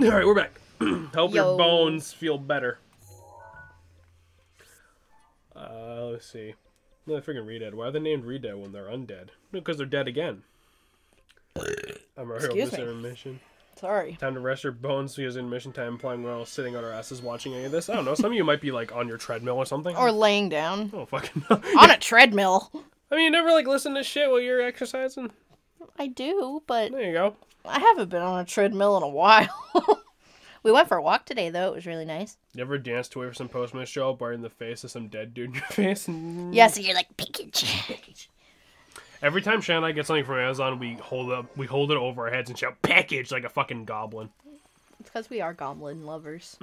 Alright, we're back. Hope your Yo. bones feel better. Let's see. No, they're freaking Redead. Why are they named Redead when they're undead? Because they're dead again. I'm already Excuse over this me. intermission. Sorry. Time to rest your bones because intermission time implying we're all sitting on our asses watching any of this. I don't know. Some of you might be like on your treadmill or something. Or laying down. Oh, fucking no. On a treadmill. I mean, you never like listen to shit while you're exercising? I do, but There you go. I haven't been on a treadmill in a while. We went for a walk today, though. It was really nice. You ever danced away from some Postman show up wearing the face of some dead dude in your face? Yeah, so you're like, package. Every time Shannon and I get something from Amazon, we hold it over our heads and shout "package" like a fucking goblin. It's because we are goblin lovers.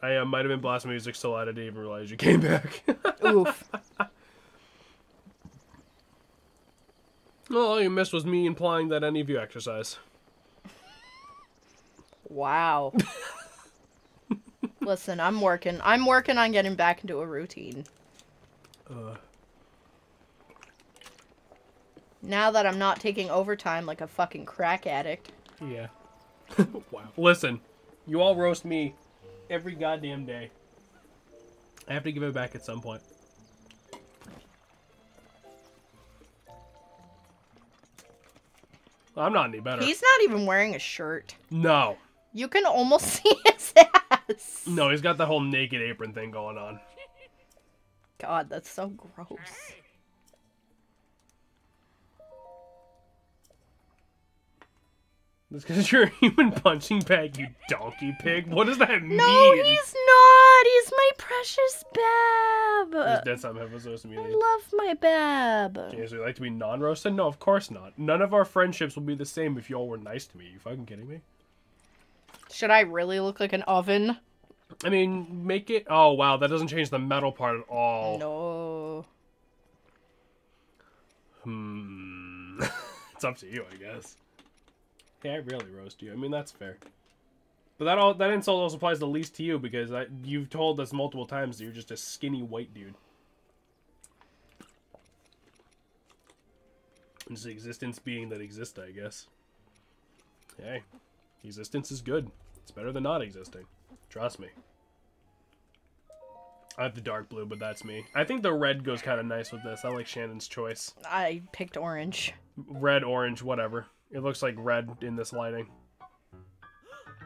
I might have been blasting music so loud I didn't even realize you came back. Oof. Well, all you missed was me implying that any of you exercise. Wow. Listen, I'm working on getting back into a routine. Now that I'm not taking overtime like a fucking crack addict. Yeah. Wow. Listen, you all roast me every goddamn day. I have to give it back at some point. I'm not any better. He's not even wearing a shirt. No. You can almost see his ass. No, he's got that whole naked apron thing going on. God, that's so gross. That's because you're a human punching bag, you donkey pig. What does that mean? No, he's not. He's my precious Bab. That's something I was supposed to I mean. love my Bab. James, would you like to be non-roasted? No, of course not. None of our friendships will be the same if y'all were nice to me. You fucking kidding me? Should I really look like an oven? I mean, make it... Oh, wow, that doesn't change the metal part at all. No. It's up to you, I guess. Yeah, I really roast you. I mean, that's fair. But that insult also applies the least to you because you've told us multiple times that you're just a skinny white dude. It's the existence being that exists, I guess. Hey, existence is good. It's better than not existing. Trust me. I have the dark blue, but that's me. I think the red goes kind of nice with this. I like Shannon's choice. I picked orange. Red, orange, whatever. It looks like red in this lighting.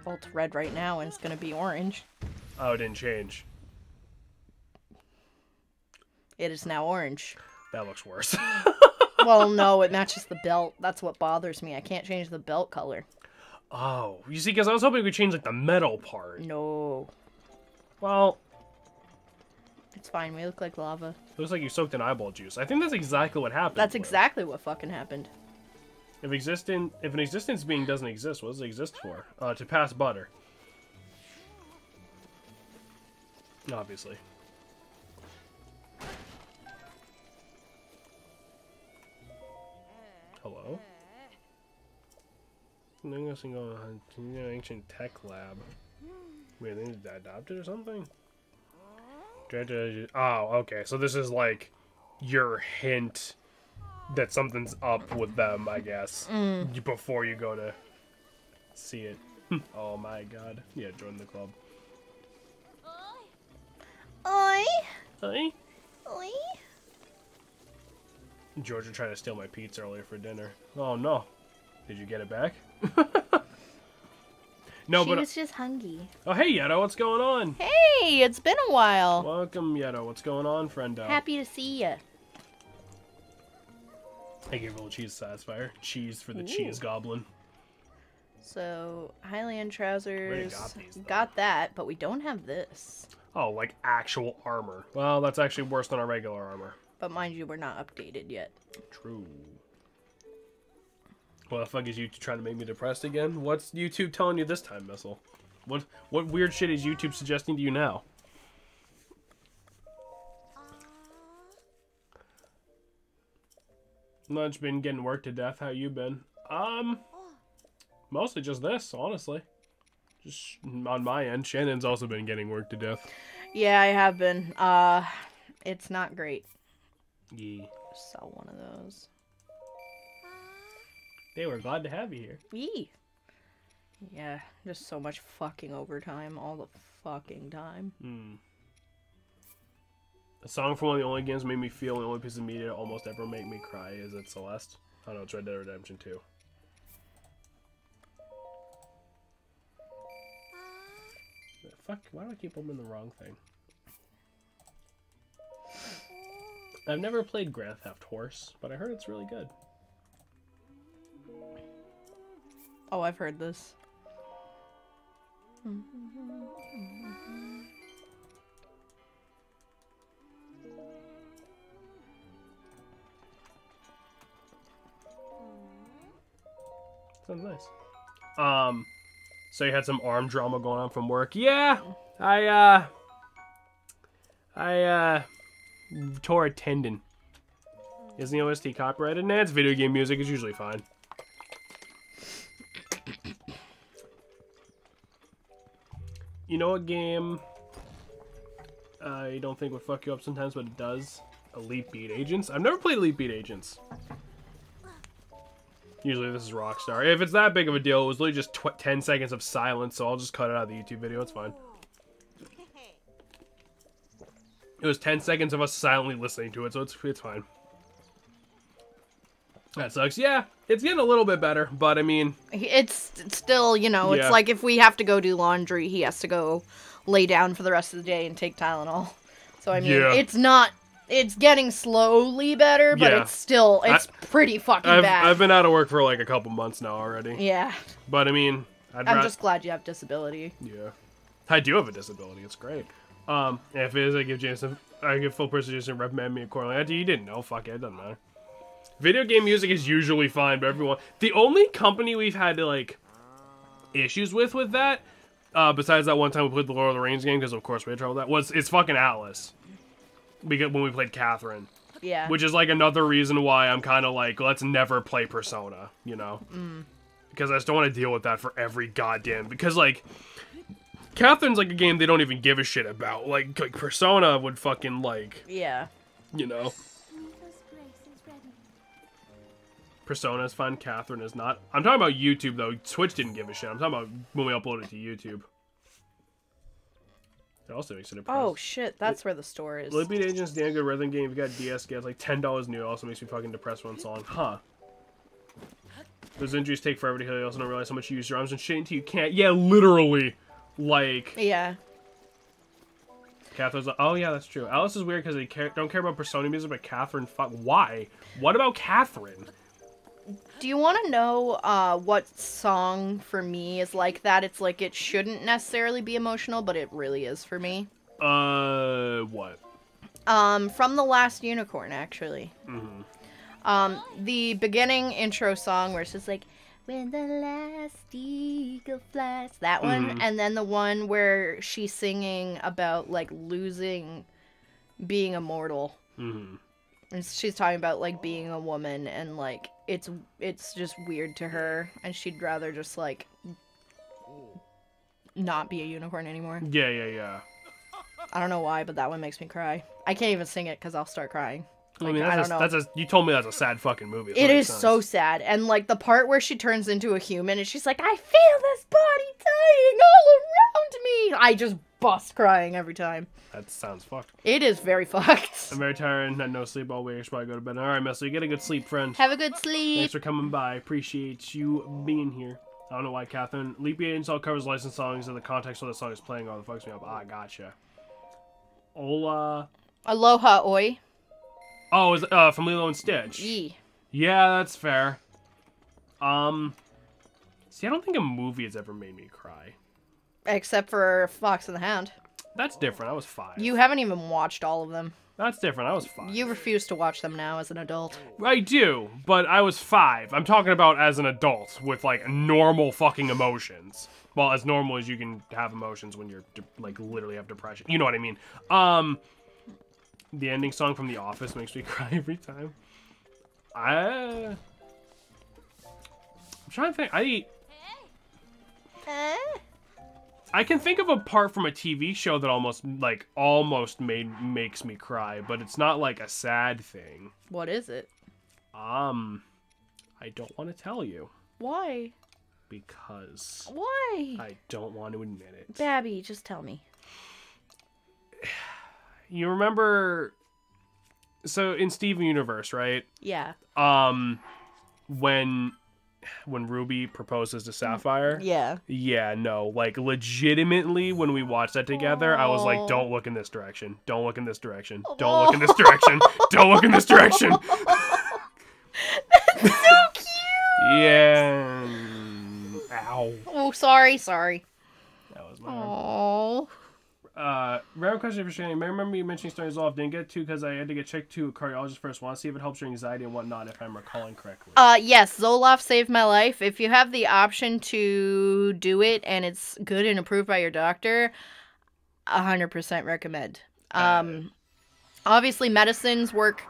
Well, it's red right now, and it's gonna be orange. Oh, it didn't change. It is now orange. That looks worse. Well, no, it matches the belt. That's what bothers me. I can't change the belt color. Oh, you see, because I was hoping we could change, like, the metal part. No. Well, It's fine. We look like lava. it looks like you soaked in eyeball juice. I think that's exactly what happened. That's exactly what fucking happened. If an existence being doesn't exist, what does it exist for? To pass butter. Obviously. Hello? I'm guessing going on ancient tech lab. Wait, they need to adopt it or something? Oh, okay. So this is like your hint that something's up with them, I guess. Before you go to see it. Oh my god. Yeah, join the club. Oi. Hi. Oi. Georgia tried to steal my pizza earlier for dinner. Oh no. Did you get it back? No, She was just hungry. Oh, hey, Yeto, what's going on? Hey, it's been a while. Welcome, Yeto. What's going on, friendo? Happy to see you. I gave a little cheese satisfier. Cheese for the cheese goblin. So, Highland trousers. got these, though. Got that, but we don't have this. Oh, like actual armor. Well, that's actually worse than our regular armor. But mind you, we're not updated yet. True. Well, the fuck is YouTube trying to make me depressed again? What's YouTube telling you this time, Missile? What weird shit is YouTube suggesting to you now? Lunch been getting worked to death. How you been? Mostly just this, honestly. Just on my end. Shannon's also been getting worked to death. Yeah, I have been. It's not great. Yeah. Sell one of those. Hey, we're glad to have you here. Yee. Yeah, just so much fucking overtime all the fucking time. A song from one of the only games that made me feel, the only piece of media almost ever make me cry. Is it Celeste? I don't know, it's Red Dead Redemption 2. Fuck, why do I keep opening the wrong thing? I've never played Grand Theft Horse, but I heard it's really good. Oh, I've heard this. Sounds nice. So you had some arm drama going on from work. Yeah, I tore a tendon. Isn't the OST copyrighted? Nah, it's video game music. It's usually fine. You know what game you don't think would fuck you up sometimes, but it does? Elite Beat Agents. I've never played Elite Beat Agents. Usually this is Rockstar. If it's that big of a deal, it was literally just 10 seconds of silence, so I'll just cut it out of the YouTube video. It's fine. It was 10 seconds of us silently listening to it, so it's fine. That sucks. Yeah, it's getting a little bit better, but I mean... It's still, you know, Yeah. it's like if we have to go do laundry, he has to go lay down for the rest of the day and take Tylenol. So, I mean, Yeah. it's not... It's getting slowly better, but Yeah. it's still... It's pretty fucking bad. I've been out of work for like a couple months now already. Yeah. But I mean... I'm just glad you have disability. Yeah. I do have a disability. It's great. If it is, I give full person Jason reprimand me accordingly. You didn't know. Fuck it. It doesn't matter. Video game music is usually fine, but everyone... The only company we've had, like, issues with that, besides that one time we played the Lord of the Rings game, because of course we had trouble with that, it's fucking Atlas. Because when we played Catherine. Yeah. Which is, like, another reason why I'm kind of like, let's never play Persona, you know? Because I just don't want to deal with that for every goddamn... Because, like... Catherine's, like, a game they don't even give a shit about. Like Persona would fucking, like... Yeah. You know? Persona is fun, Catherine is not. I'm talking about YouTube, though. Twitch didn't give a shit. I'm talking about when we upload it to YouTube. It also makes it a Oh, shit. That's where the store is. Elite Beat Agents, damn good rhythm game. If you got DS, get like $10 new. It also makes me fucking depressed one song. Huh. Those injuries take forever to heal. You also don't realize how much you use your arms and shit until you can't. Yeah, literally. Like... Yeah. Catherine's like, oh yeah, that's true. Alice is weird because they don't care about Persona music, but Catherine, fuck, why? What about Catherine? Do you want to know what song for me is like that? It's like it shouldn't necessarily be emotional, but it really is for me. What? From The Last Unicorn, actually. The beginning intro song where it's just like, when the last eagle flies, that one, and then the one where she's singing about, like, losing, being immortal. And she's talking about, like, being a woman, and, like, it's just weird to her, and she'd rather just, like, not be a unicorn anymore. Yeah. I don't know why, but that one makes me cry. I can't even sing it because I'll start crying. Like, I mean, I don't know. you told me that's a sad fucking movie. It is so sad. And, like, the part where she turns into a human and she's like, I feel this body dying all around me. I just bust crying every time. That sounds fucked. It is very fucked. I'm very tired and had no sleep all week. I should probably go to bed. All right, Messi, get a good sleep, friend. Have a good sleep. Thanks for coming by. Appreciate you being here. I don't know why, Catherine. Leap Year Install covers licensed songs in the context of the song is playing. All the fucks me up. Ah, gotcha. Hola. Aloha, oi. Oh, is from Lilo and Stitch. Yee. Yeah, that's fair. See, I don't think a movie has ever made me cry. Except for Fox and the Hound. That's different. I was 5. You haven't even watched all of them. That's different. I was 5. You refuse to watch them now as an adult. I do, but I was 5. I'm talking about as an adult with, like, normal fucking emotions. Well, as normal as you can have emotions when you're, like, literally have depression. You know what I mean. The ending song from The Office makes me cry every time. I'm trying to think. I can think of a part from a TV show that almost makes me cry, but it's not like a sad thing. What is it? I don't want to tell you. Why? Because Why? I don't want to admit it. Babby, just tell me. You remember... So, in Steven Universe, right? Yeah. When Ruby proposes to Sapphire... Yeah. Yeah, no. Like, legitimately, when we watched that together, I was like, don't look in this direction. Don't look in this direction. Don't look in this direction. Don't look in this direction. That's so cute! Yeah. Ow. Oh, sorry. That was my arm. Oh. Random question for Shane. I remember you mentioning stories off. Didn't get to because I had to get checked to a cardiologist first. Want to see if it helps your anxiety and whatnot, if I'm recalling correctly. Yes, Zoloft saved my life. If you have the option to do it and it's good and approved by your doctor, 100% recommend. Obviously, medicines work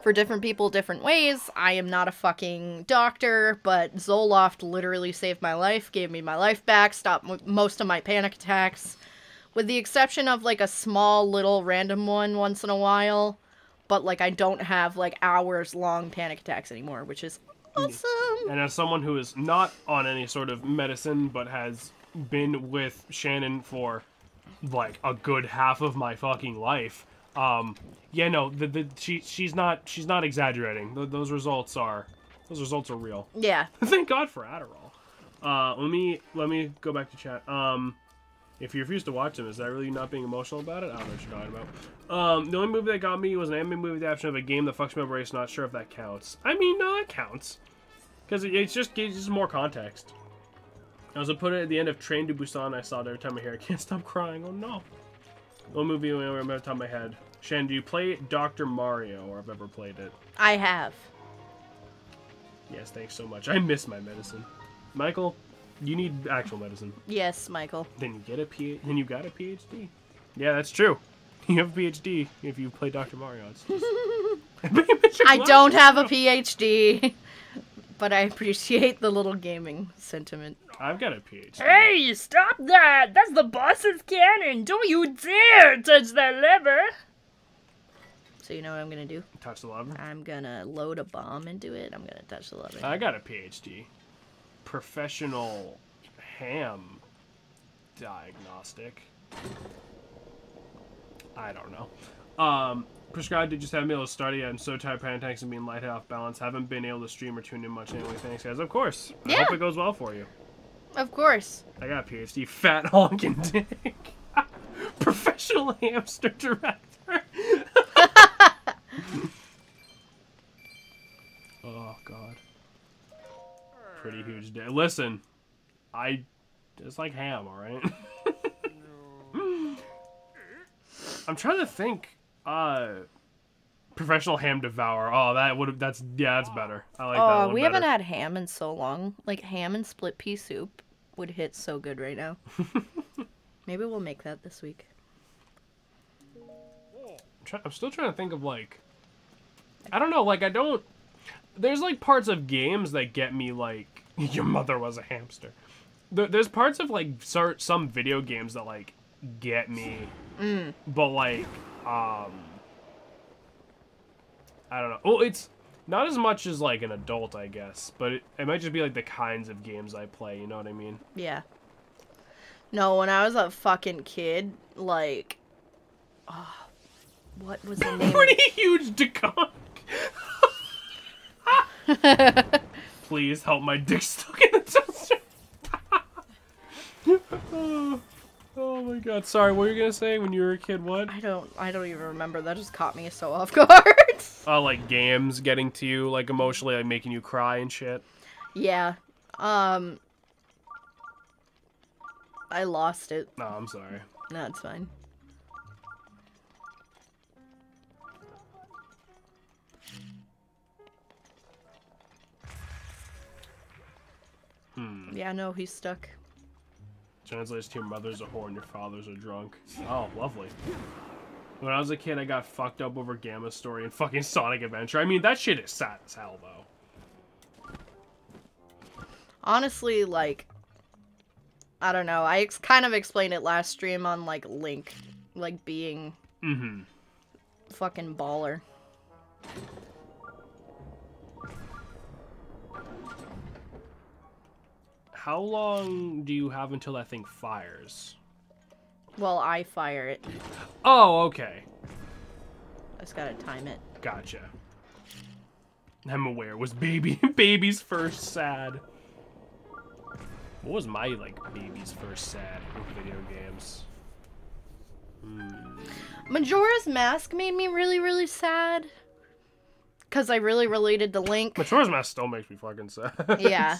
for different people different ways. I am not a fucking doctor, but Zoloft literally saved my life, gave me my life back, stopped most of my panic attacks. With the exception of, like, a small little random one once in a while. But, like, I don't have, like, hours-long panic attacks anymore, which is awesome. And as someone who is not on any sort of medicine, but has been with Shannon for, like, a good half of my fucking life, yeah, no, she's not exaggerating. Those results are real. Yeah. Thank God for Adderall. Let me go back to chat. If you refuse to watch them, is that really you not being emotional about it? I don't know what you're talking about. The only movie that got me was an anime movie adaptation of a game that fucks me up race. Not sure if that counts. I mean, no, that counts. Because it just gives more context. I was put it at the end of Train to Busan. I saw it every time I hear it. I can't stop crying. Oh, no. One movie I remember off the top of my head. Shan, do you play Dr. Mario, or have ever played it? I have. Yes, thanks so much. I miss my medicine. Michael, you need actual medicine. Yes, Michael. Then you get a Then you got a PhD. Yeah, that's true. You have a PhD if you play Dr. Mario. I don't have a PhD, but I appreciate the little gaming sentiment. I've got a PhD. Hey, stop that! That's the boss's cannon! Don't you dare touch that lever! So you know what I'm gonna do? Touch the lever? I'm gonna load a bomb into it. I'm gonna touch the lever. I got a PhD. Professional ham diagnostic. I don't know. Prescribed to just have me able to study. I'm so tired of panic attacks and being lightheaded off balance. Haven't been able to stream or tune in much anyway. Thanks, guys. Of course. I hope it goes well for you. Of course. I got a PhD. Fat honking dick. Professional hamster director. Oh, God. Pretty huge dick. Listen, it's like ham, alright? I'm trying to think. Professional ham devourer. Oh, that's better. I like that one we better. haven't had ham in so long. Like, ham and split pea soup would hit so good right now. Maybe we'll make that this week. I'm still trying to think of, like, I don't know, like, there's, like, parts of games that get me, like, your mother was a hamster. There's parts of, like, some video games that, like, get me. But, like, I don't know. Well, it's not as much as, like, an adult, I guess. But it might just be, like, the kinds of games I play, you know what I mean? Yeah. No, when I was a fucking kid, like... Oh, what was the name? Pretty huge deconk. Please help my dick stuck in the toaster. Oh my God! Sorry, what were you gonna say when you were a kid? What? I don't even remember. That just caught me so off guard. Like games getting to you, like emotionally, like making you cry and shit. Yeah. I lost it. No, I'm sorry. No, it's fine. Yeah, no, he's stuck. Translates to your mother's a whore and your father's a drunk. Oh, lovely. When I was a kid, I got fucked up over Gamma Story and fucking Sonic Adventure. I mean, that shit is sad as hell, though. Honestly, like, I don't know. I kind of explained it last stream on, like, Link. Like, being fucking baller. how long do you have until that thing fires? Well, I fire it. Oh, okay. I just gotta time it. Gotcha. I'm aware. Was baby's first sad? What was my, like, baby's first sad in video games? Majora's Mask made me really, really sad. Because I really related to Link. Majora's Mask still makes me fucking sad. Yeah.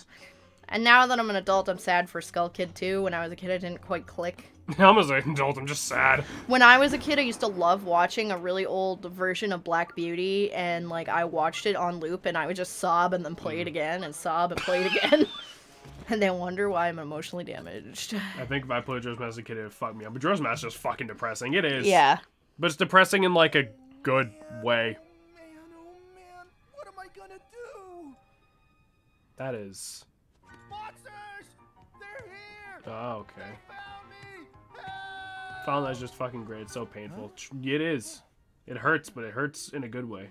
And now that I'm an adult, I'm sad for Skull Kid 2. When I was a kid, I didn't quite click. I'm as an adult, I'm just sad. When I was a kid, I used to love watching a really old version of Black Beauty, and like I watched it on loop, and I would just sob and then play it again, and sob and play it again, and then wonder why I'm emotionally damaged. I think if I played Majora's Mask as a kid, it would fuck me up. Majora's Mask is just fucking depressing. It is. Yeah. But it's depressing in like a good way. Man, oh man, what am I gonna do? That is. Boxers! They're here! Oh, okay. They found me! Help! Found that's just fucking great. It's so painful. It is. It hurts, but it hurts in a good way.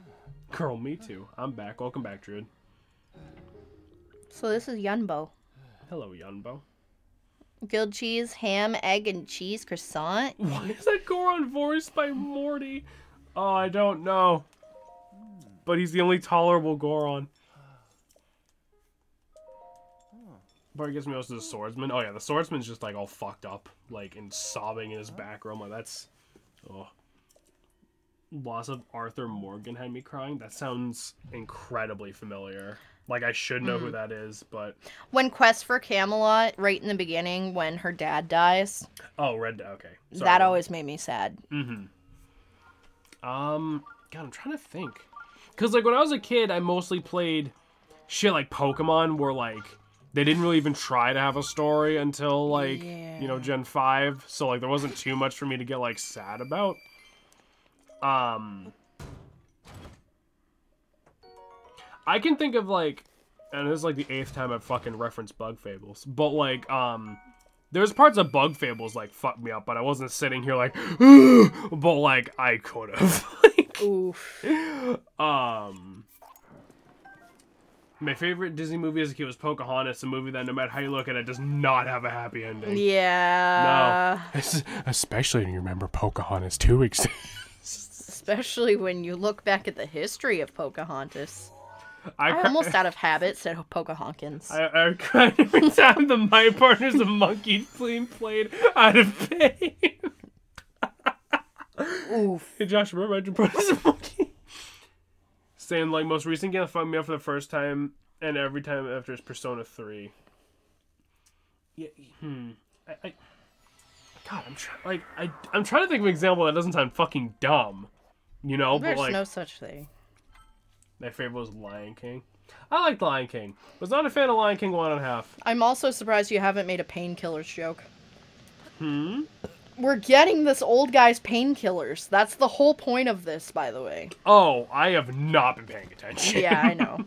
Girl, me too. I'm back. Welcome back, Druid. So this is Yunbo. Hello, Yunbo. Grilled cheese, ham, egg, and cheese croissant. Why is that Goron voiced by Morty? Oh, I don't know. But he's the only tolerable Goron. Part gets me most of the swordsman. Oh yeah, the swordsman's just like all fucked up, like and sobbing in his back room. Like that's, oh. Loss of Arthur Morgan had me crying. That sounds incredibly familiar. Like I should know who that is, but When Quest for Camelot, right in the beginning, when her dad dies, oh, okay. Sorry. that always made me sad. God, I'm trying to think, cause like when I was a kid, I mostly played shit like Pokemon, where like they didn't really even try to have a story until like you know Gen 5, so like there wasn't too much for me to get like sad about. I can think of like, and this is like the 8th time I've fucking referenced Bug Fables, but like there's parts of Bug Fables like fucked me up, but I wasn't sitting here like but like I could have. Like, Oof. My favorite Disney movie as a kid was Pocahontas, a movie that no matter how you look at it does not have a happy ending. Yeah. No. Especially when you remember Pocahontas 2 exists. Especially when you look back at the history of Pocahontas. I almost out of habit said Pocahontas. I cried every time the My Partner's a Monkey being played out of pain. Oof. Hey Josh, remember My Partner's a Monkey? Saying like most recent game that fucked me up for the first time and every time after is Persona 3. Yeah. God, I'm trying to think of an example that doesn't sound fucking dumb. You know, There's but like no such thing. my favorite was Lion King. I liked Lion King. Was not a fan of Lion King 1.5. I'm also surprised you haven't made a painkillers joke. We're getting this old guy's painkillers. That's the whole point of this, by the way. Oh, I have not been paying attention. Yeah, I know.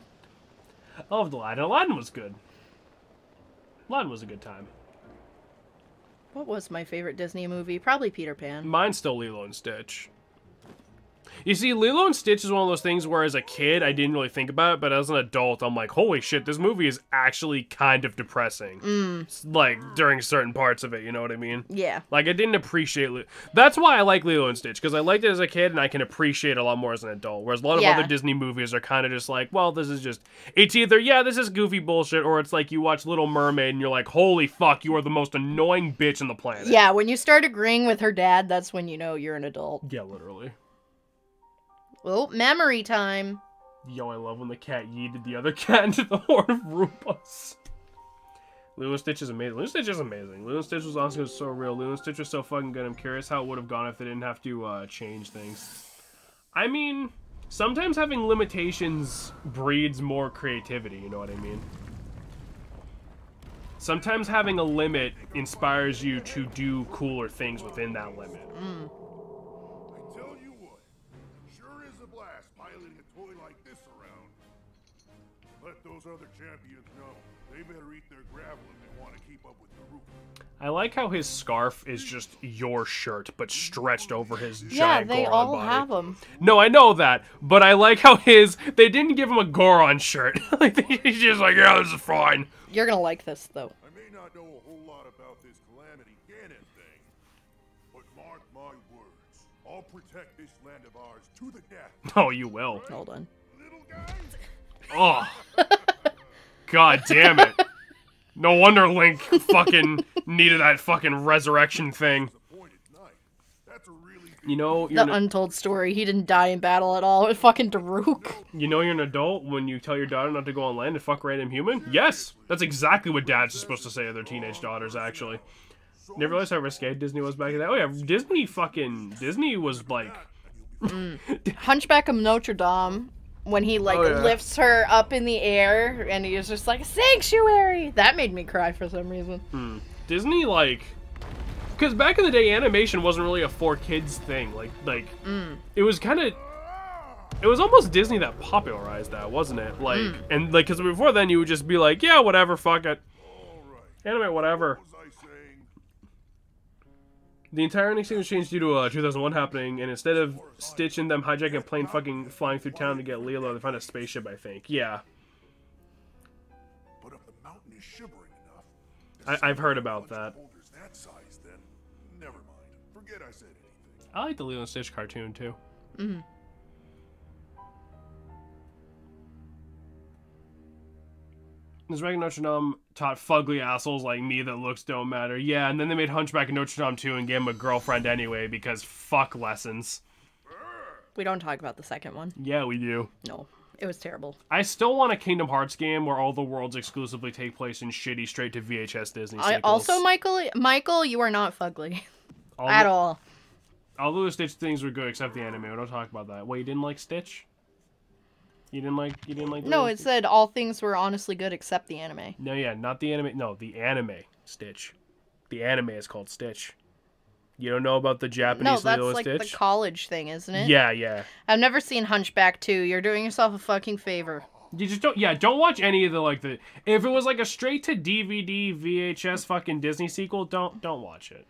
I loved Aladdin. Aladdin was good. Aladdin was a good time. What was my favorite Disney movie? Probably Peter Pan. Mine's still Lilo and Stitch. You see, Lilo and Stitch is one of those things where as a kid, I didn't really think about it, but as an adult, I'm like, holy shit, this movie is actually kind of depressing. Like, during certain parts of it, you know what I mean? Yeah. Like, I didn't appreciate That's why I like Lilo and Stitch, because I liked it as a kid, and I can appreciate it a lot more as an adult. Whereas a lot of Yeah. other Disney movies are kind of just like, well, this is just... It's either, yeah, this is goofy bullshit, or it's like you watch Little Mermaid, and you're like, holy fuck, you are the most annoying bitch on the planet. Yeah, when you start agreeing with her dad, that's when you know you're an adult. Yeah, literally. Oh, memory time. Yo, I love when the cat yeeted the other cat into the horde of Roombas. Lilo and Stitch is amazing. Lilo and Stitch is amazing. Lilo and Stitch was also so real. Lilo and Stitch was so fucking good. I'm curious how it would have gone if they didn't have to change things. I mean, sometimes having limitations breeds more creativity, you know what I mean? Sometimes having a limit inspires you to do cooler things within that limit. I tell you what, sure is a blast piloting a toy like this around. Let those other champions know. They better eat their gravel if they want to keep up with the roof. I like how his scarf is just your shirt, but stretched over his Yeah, giant they Goron all body. have them. No, I know that, but I like how they didn't give him a Goron shirt. Like, he's just like, yeah, this is fine. You're gonna like this though. I may not know a whole lot about this Calamity Ganon thing, but mark my words, I'll protect this land of ours to the death. Oh, you will. Hold on. Little guys. Oh. God damn it. No wonder Link fucking needed that fucking resurrection thing. Disappointed knight. That's a really big You know, The untold story. He didn't die in battle at all. It was fucking Daruk. you know you're an adult when you tell your daughter not to go on land and fuck random human? Yes! That's exactly what dads are supposed to say to their teenage daughters, actually. Never realized how risque Disney was back in that. Oh yeah, Disney was like... Hunchback of Notre Dame, when he like Oh, yeah. lifts her up in the air and he was just like, sanctuary! That made me cry for some reason. Disney, like... Because back in the day, animation wasn't really a for kids thing. It was kind of... It was almost Disney that popularized that, wasn't it? Like, and like, because before then you would just be like, yeah, whatever, fuck it. Anime, whatever. What was I saying? The entire ending scene was changed due to 2001 happening, and instead of Stitch and them hijacking a plane fucking flying through town to get Lilo, they found a spaceship, I think. Yeah. But if the mountain is shivering enough, I've heard about that. boulders that size, then never mind. Forget I said anything. I like the Lilo and Stitch cartoon, too. This Dragon Notre Dame taught fugly assholes like me that looks don't matter. Yeah, and then they made Hunchback of Notre Dame 2 and gave him a girlfriend anyway, because fuck lessons. We don't talk about the second one. Yeah, we do. No, it was terrible. I still want a Kingdom Hearts game where all the worlds exclusively take place in shitty straight to VHS Disney sequels. Also, Michael, you are not fugly all at the, all. all the Stitch things were good except the anime. We don't talk about that. Wait, you didn't like Stitch? You didn't like No, it said all things were honestly good except the anime. No, yeah, not the anime. No, the anime Stitch. The anime is called Stitch. You don't know about the Japanese No, that's Lilo like Stitch? the college thing, isn't it? Yeah, yeah. I've never seen Hunchback 2. You're doing yourself a fucking favor. You just don't watch any of the if it was like a straight to DVD VHS fucking Disney sequel, don't watch it.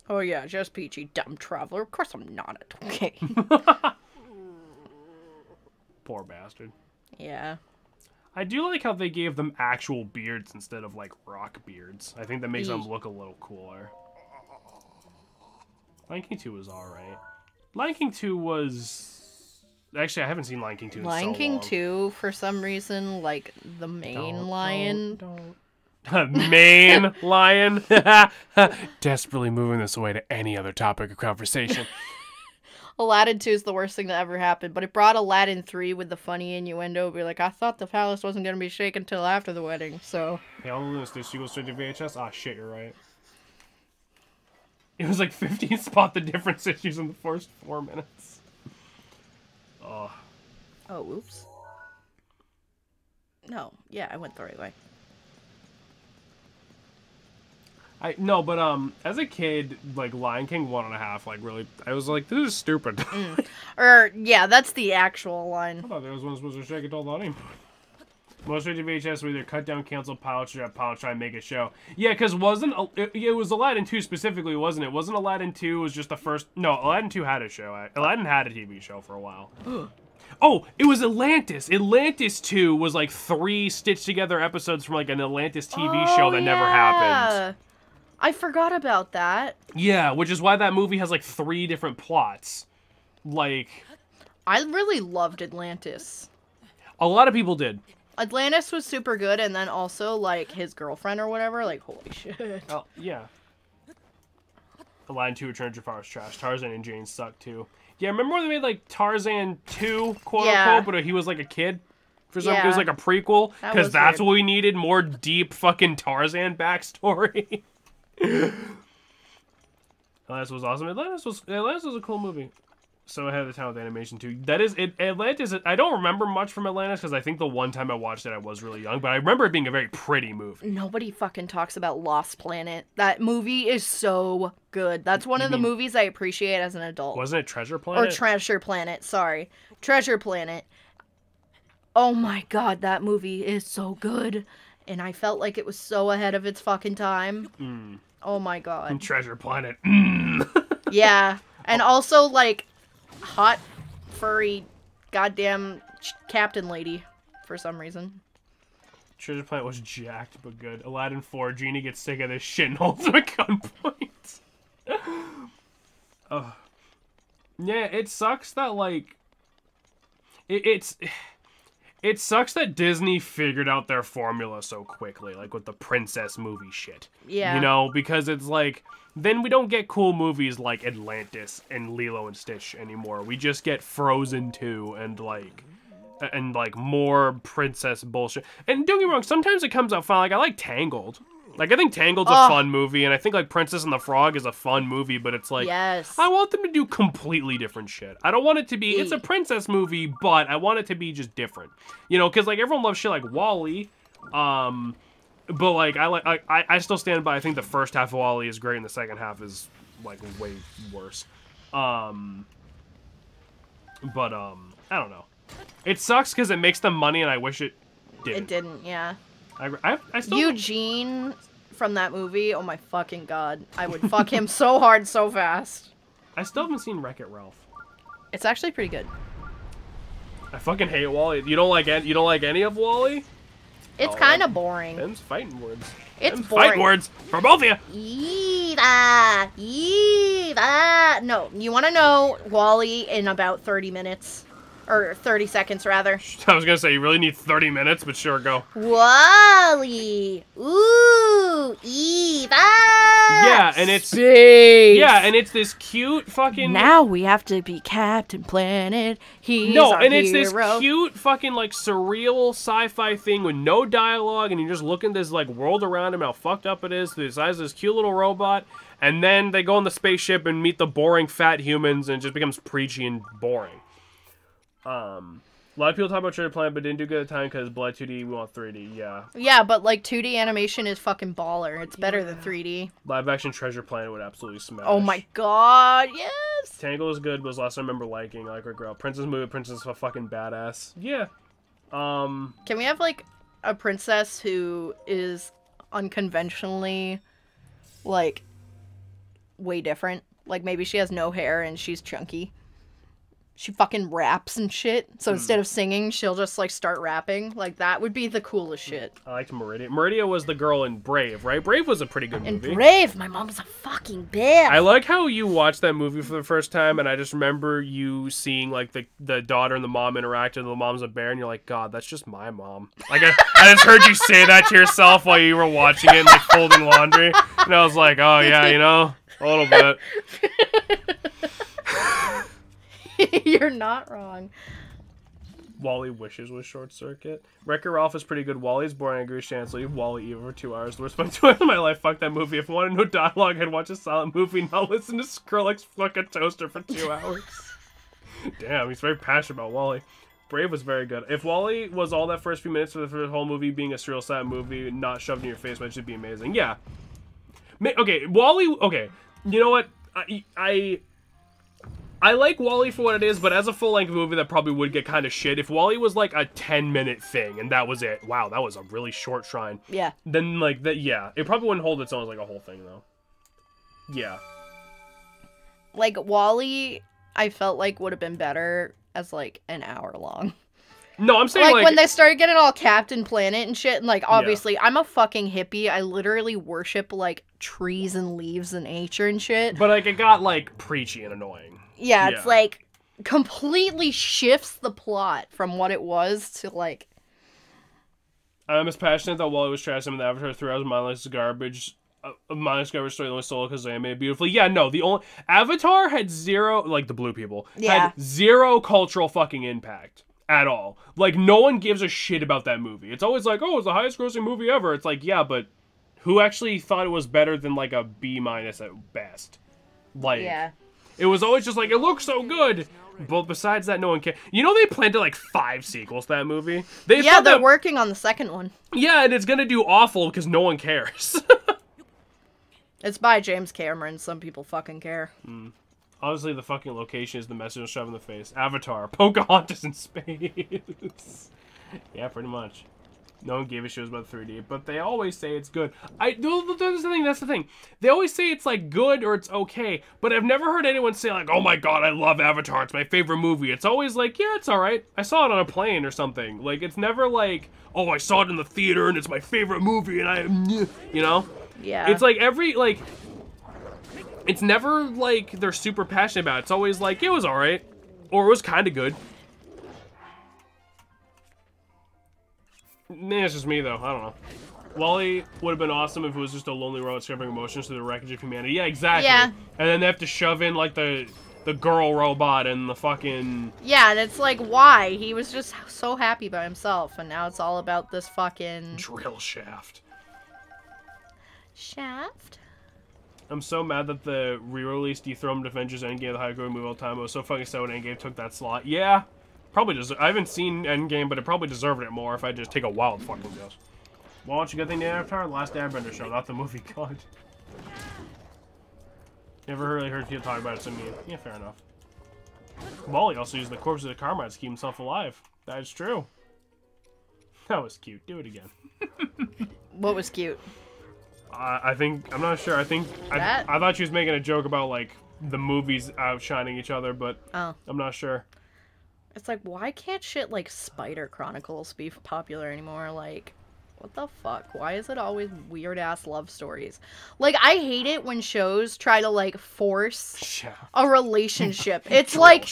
Oh yeah, just peachy dumb traveler. Of course I'm not a 2K. Poor bastard. Yeah. I do like how they gave them actual beards instead of like rock beards. I think that makes them look a little cooler. Lion King 2 was alright. Lion King 2 was... Actually, I haven't seen Lion King 2 in so long. Lion King 2, for some reason, like, the main lion... Main lion? Desperately moving this away to any other topic of conversation. Aladdin 2 is the worst thing that ever happened, but it brought Aladdin 3 with the funny innuendo. Be like, I thought the palace wasn't going to be shaken until after the wedding, so... Hey, all of this, she goes straight to VHS? Ah, shit, you're right. It was like 15 spot the difference issues in the first 4 minutes. Oh. Oh, oops. No, yeah, I went the right way. As a kid, like, Lion King 1.5, like, really, I was like, this is stupid. Yeah, that's the actual line. I thought there was one supposed to shake it all the honeymoon. Most straight to VHS were either cut down, cancel, pilot, or pilot, try and make a show. Yeah, because it was Aladdin 2 specifically, wasn't it? Wasn't Aladdin 2 was just the first... No, Aladdin 2 had a show. Aladdin had a TV show for a while. Oh, it was Atlantis. Atlantis 2 was like 3 stitched together episodes from like an Atlantis TV show that never happened. I forgot about that. Yeah, which is why that movie has like 3 different plots. Like... I really loved Atlantis. A lot of people did. Atlantis was super good, and then also, like, his girlfriend or whatever, like, holy shit. Oh, yeah. Aladdin 2 Return to Jafar was trash. Tarzan and Jane sucked, too. Yeah, remember when they made, like, Tarzan 2, quote-unquote, but he was, like, a kid? For some, it was, like, a prequel? Because that's what we needed, more deep fucking Tarzan backstory. Atlantis was awesome. Atlantis was a cool movie. So ahead of the time with animation too. That is it. Atlantis. I don't remember much from Atlantis because I think the one time I watched it I was really young, but I remember it being a very pretty movie. Nobody fucking talks about Lost Planet. That movie is so good. That's one of the movies I appreciate as an adult. Wasn't it Treasure Planet? Or Treasure Planet. Sorry, Treasure Planet. Oh my god, that movie is so good, and I felt like it was so ahead of its fucking time. Oh my god. Treasure Planet. Yeah, and also like. Hot, furry, goddamn captain lady, for some reason. Treasure Planet was jacked but good. Aladdin 4, Genie gets sick of this shit and holds him at gunpoint. Yeah, it sucks that, like... It sucks that Disney figured out their formula so quickly, like with the princess movie shit. Yeah. You know, because it's like, then we don't get cool movies like Atlantis and Lilo and Stitch anymore. We just get Frozen 2 and more princess bullshit. And don't get me wrong, sometimes it comes out fun. Like, I like Tangled. Like, I think Tangled's a fun movie, and I think, like, Princess and the Frog is a fun movie, but it's like, yes. I want them to do completely different shit. I don't want it to be, it's a princess movie, but I want it to be just different. You know, because, like, everyone loves shit like WALL-E, but, like, I still stand by, I think the first half of WALL-E is great, and the second half is, like, way worse. I don't know. It sucks because it makes them money, and I wish it didn't. It didn't, yeah. I still... Eugene from that movie, oh my fucking god. I would fuck him so hard so fast. I still haven't seen Wreck-It Ralph. It's actually pretty good. I fucking hate WALL-E. You don't like any of WALL-E? It's kind of boring. Them's fighting words. It's Them's boring. fighting words for both of you. Eva! Eva! No, you want to know WALL-E in about 30 minutes. Or 30 seconds, rather. I was gonna say, you really need 30 minutes, but sure, go. WALL-E! Ooh! Eva! Yeah, and it's... Space! Yeah, and it's this cute fucking... Now we have to be Captain Planet. He's our it's hero. this cute fucking, like, surreal sci-fi thing with no dialogue, and you're just looking at this, like, world around him, how fucked up it is, the size of this cute little robot, and then they go on the spaceship and meet the boring fat humans, and it just becomes preachy and boring. A lot of people talk about Treasure Planet, but didn't do good at the time because Blood 2D, we want 3D, yeah. Yeah, but, like, 2D animation is fucking baller. It's better than 3D. Live-action Treasure Planet would absolutely smash. Oh my god, yes! Tangle is good, was last I remember liking. I like Rick Girl. Princess movie, Princess is a fucking badass. Yeah. Can we have, like, a princess who is unconventionally, like, way different? Like, maybe she has no hair and she's chunky. She fucking raps and shit. So instead of singing, she'll just, like, start rapping. Like, that would be the coolest shit. I liked Meridia. Meridia was the girl in Brave, right? Brave was a pretty good movie. In Brave, my mom was a fucking bitch. I like how you watched that movie for the first time, and I just remember you seeing, like, the daughter and the mom interact, and the mom's a bear, and you're like, God, that's just my mom. Like, I just heard you say that to yourself while you were watching it and, like, folding laundry. And I was like, oh, yeah, you know, a little bit. You're not wrong. WALL-E wishes was Short Circuit. Wreck-It Ralph is pretty good. WALL-E's boring. I agree with Chance. Leave WALL-E Eva for 2 hours. The worst part of 2 hours of my life. Fuck that movie. If I wanted no dialogue, I'd watch a silent movie, not listen to Skrillex fuck a toaster for 2 hours. Damn, he's very passionate about WALL-E. Brave was very good. If WALL-E was all that first few minutes for the whole movie being a surreal silent movie, not shoved in your face, that should be amazing. Yeah. Okay, WALL-E... Okay, you know what? I like WALL-E for what it is, but as a full-length movie, that probably would get kind of shit. If WALL-E was, like, a 10-minute thing, and that was it. Wow, that was a really short shrine. Yeah. Then, like, that, yeah. It probably wouldn't hold its own as, like, a whole thing, though. Yeah. Like, WALL-E, I felt like would have been better as, like, an hour long. No, I'm saying, like... when they started getting all Captain Planet and shit, and, like, obviously, yeah. I'm a fucking hippie. I literally worship, like, trees and leaves and nature and shit. But, like, it got, like, preachy and annoying. Yeah, it's, like, completely shifts the plot from what it was to, like... I'm as passionate that WALL-E was trash than the Avatar 3 hours mindless garbage. Mindless garbage story only solo because they animated beautifully. Yeah, no, the only... Avatar had zero... Like, the blue people. Yeah. Had zero cultural fucking impact. At all. Like, no one gives a shit about that movie. It's always like, oh, it's the highest grossing movie ever. It's like, yeah, but who actually thought it was better than, like, a B- at best? Like... Yeah. It was always just like, it looks so good. But besides that, no one cared. You know they planned to, like, 5 sequels to that movie? They're working on the second one. Yeah, and it's gonna do awful because no one cares. It's by James Cameron. Some people fucking care. Honestly, the fucking location is the message to shove in the face. Avatar. Pocahontas in space. Yeah, pretty much. No one gave a shit about 3D, but they always say it's good. That's the thing. They always say it's like good or it's okay, but I've never heard anyone say like, "Oh my god, I love Avatar. It's my favorite movie." It's always like, "Yeah, it's all right. I saw it on a plane or something." Like it's never like, "Oh, I saw it in the theater and it's my favorite movie and you know?" Yeah. It's like it's never like they're super passionate about it. It's always like, "It was all right," or "It was kind of good." Nah, it's just me, though. I don't know. Wall-E would have been awesome if it was just a lonely robot discovering emotions through the wreckage of humanity. Yeah, exactly. Yeah. And then they have to shove in, like, the girl robot and the fucking... Yeah, and it's like, why? He was just so happy by himself, and now it's all about this fucking... drill shaft. Shaft? I'm so mad that the re-release dethroned Avengers Endgame, the high-grade movie all the time. I was so fucking sad when Endgame took that slot. Yeah. Probably I haven't seen Endgame, but it probably deserved it more if I just take a wild fucking guess. Well, watch a good thing to Avatar, the last Airbender show, not the movie. God. Never really heard people talk about it, so me. Yeah, fair enough. Wall-E also used the corpse of the Carmine to keep himself alive. That is true. That was cute. Do it again. What was cute? I'm not sure. I thought she was making a joke about, like, the movies outshining each other, but I'm not sure. It's like, why can't shit like Spider Chronicles be popular anymore? Like, what the fuck? Why is it always weird-ass love stories? Like, I hate it when shows try to, like, force a relationship. It's like,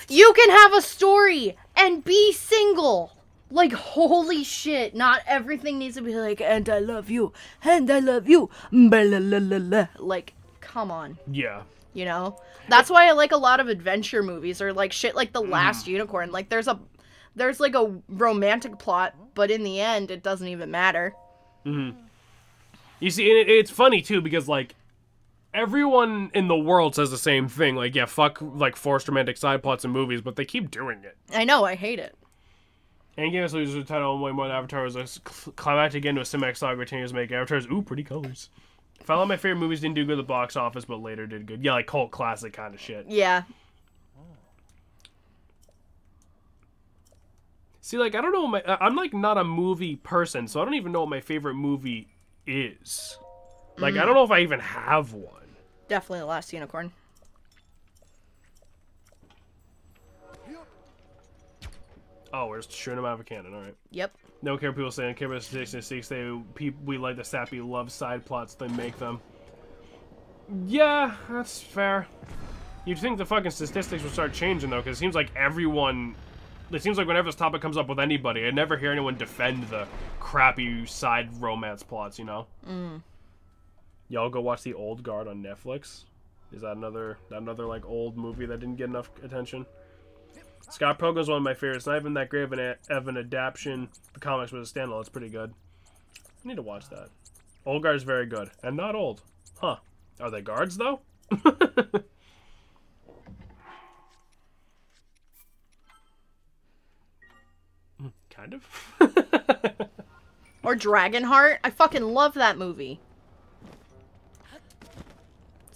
you can have a story and be single. Like, holy shit, not everything needs to be like, and I love you, and I love you, blah, blah, blah, blah. Like, come on. Yeah. You know? That's why I like a lot of adventure movies or like shit like The Last Unicorn. Like there's like a romantic plot, but in the end it doesn't even matter. You see, and it's funny too because like everyone in the world says the same thing. Like, yeah, fuck like forced romantic side plots in movies, but they keep doing it. I know, I hate it. And Game of Thrones the title way more than Avatar was a climactic end to a cinematic saga where 10 years make Avatar's pretty colors. Found out my favorite movies didn't do good at the box office, but later did good. Yeah, like cult classic kind of shit. Yeah. See, like, I don't know I'm, like, not a movie person, so I don't even know what my favorite movie is. Like, I don't know if I even have one. Definitely The Last Unicorn. Oh, we're just shooting them out of a cannon, alright. Yep. No care people say, I don't care about statistics. We like the sappy love side plots they make them. Yeah, that's fair. You'd think the fucking statistics would start changing, though, because it seems like everyone... It seems like whenever this topic comes up with anybody, I never hear anyone defend the crappy side romance plots, you know? Y'all go watch The Old Guard on Netflix? Is that another like, old movie that didn't get enough attention? Scott Pilgrim's one of my favorites. Not even that great of an adaptation. The comics was a standalone. It's pretty good. I need to watch that. Old Guard is very good. And not old. Huh. Are they guards, though? Kind of. Or Dragonheart. I fucking love that movie.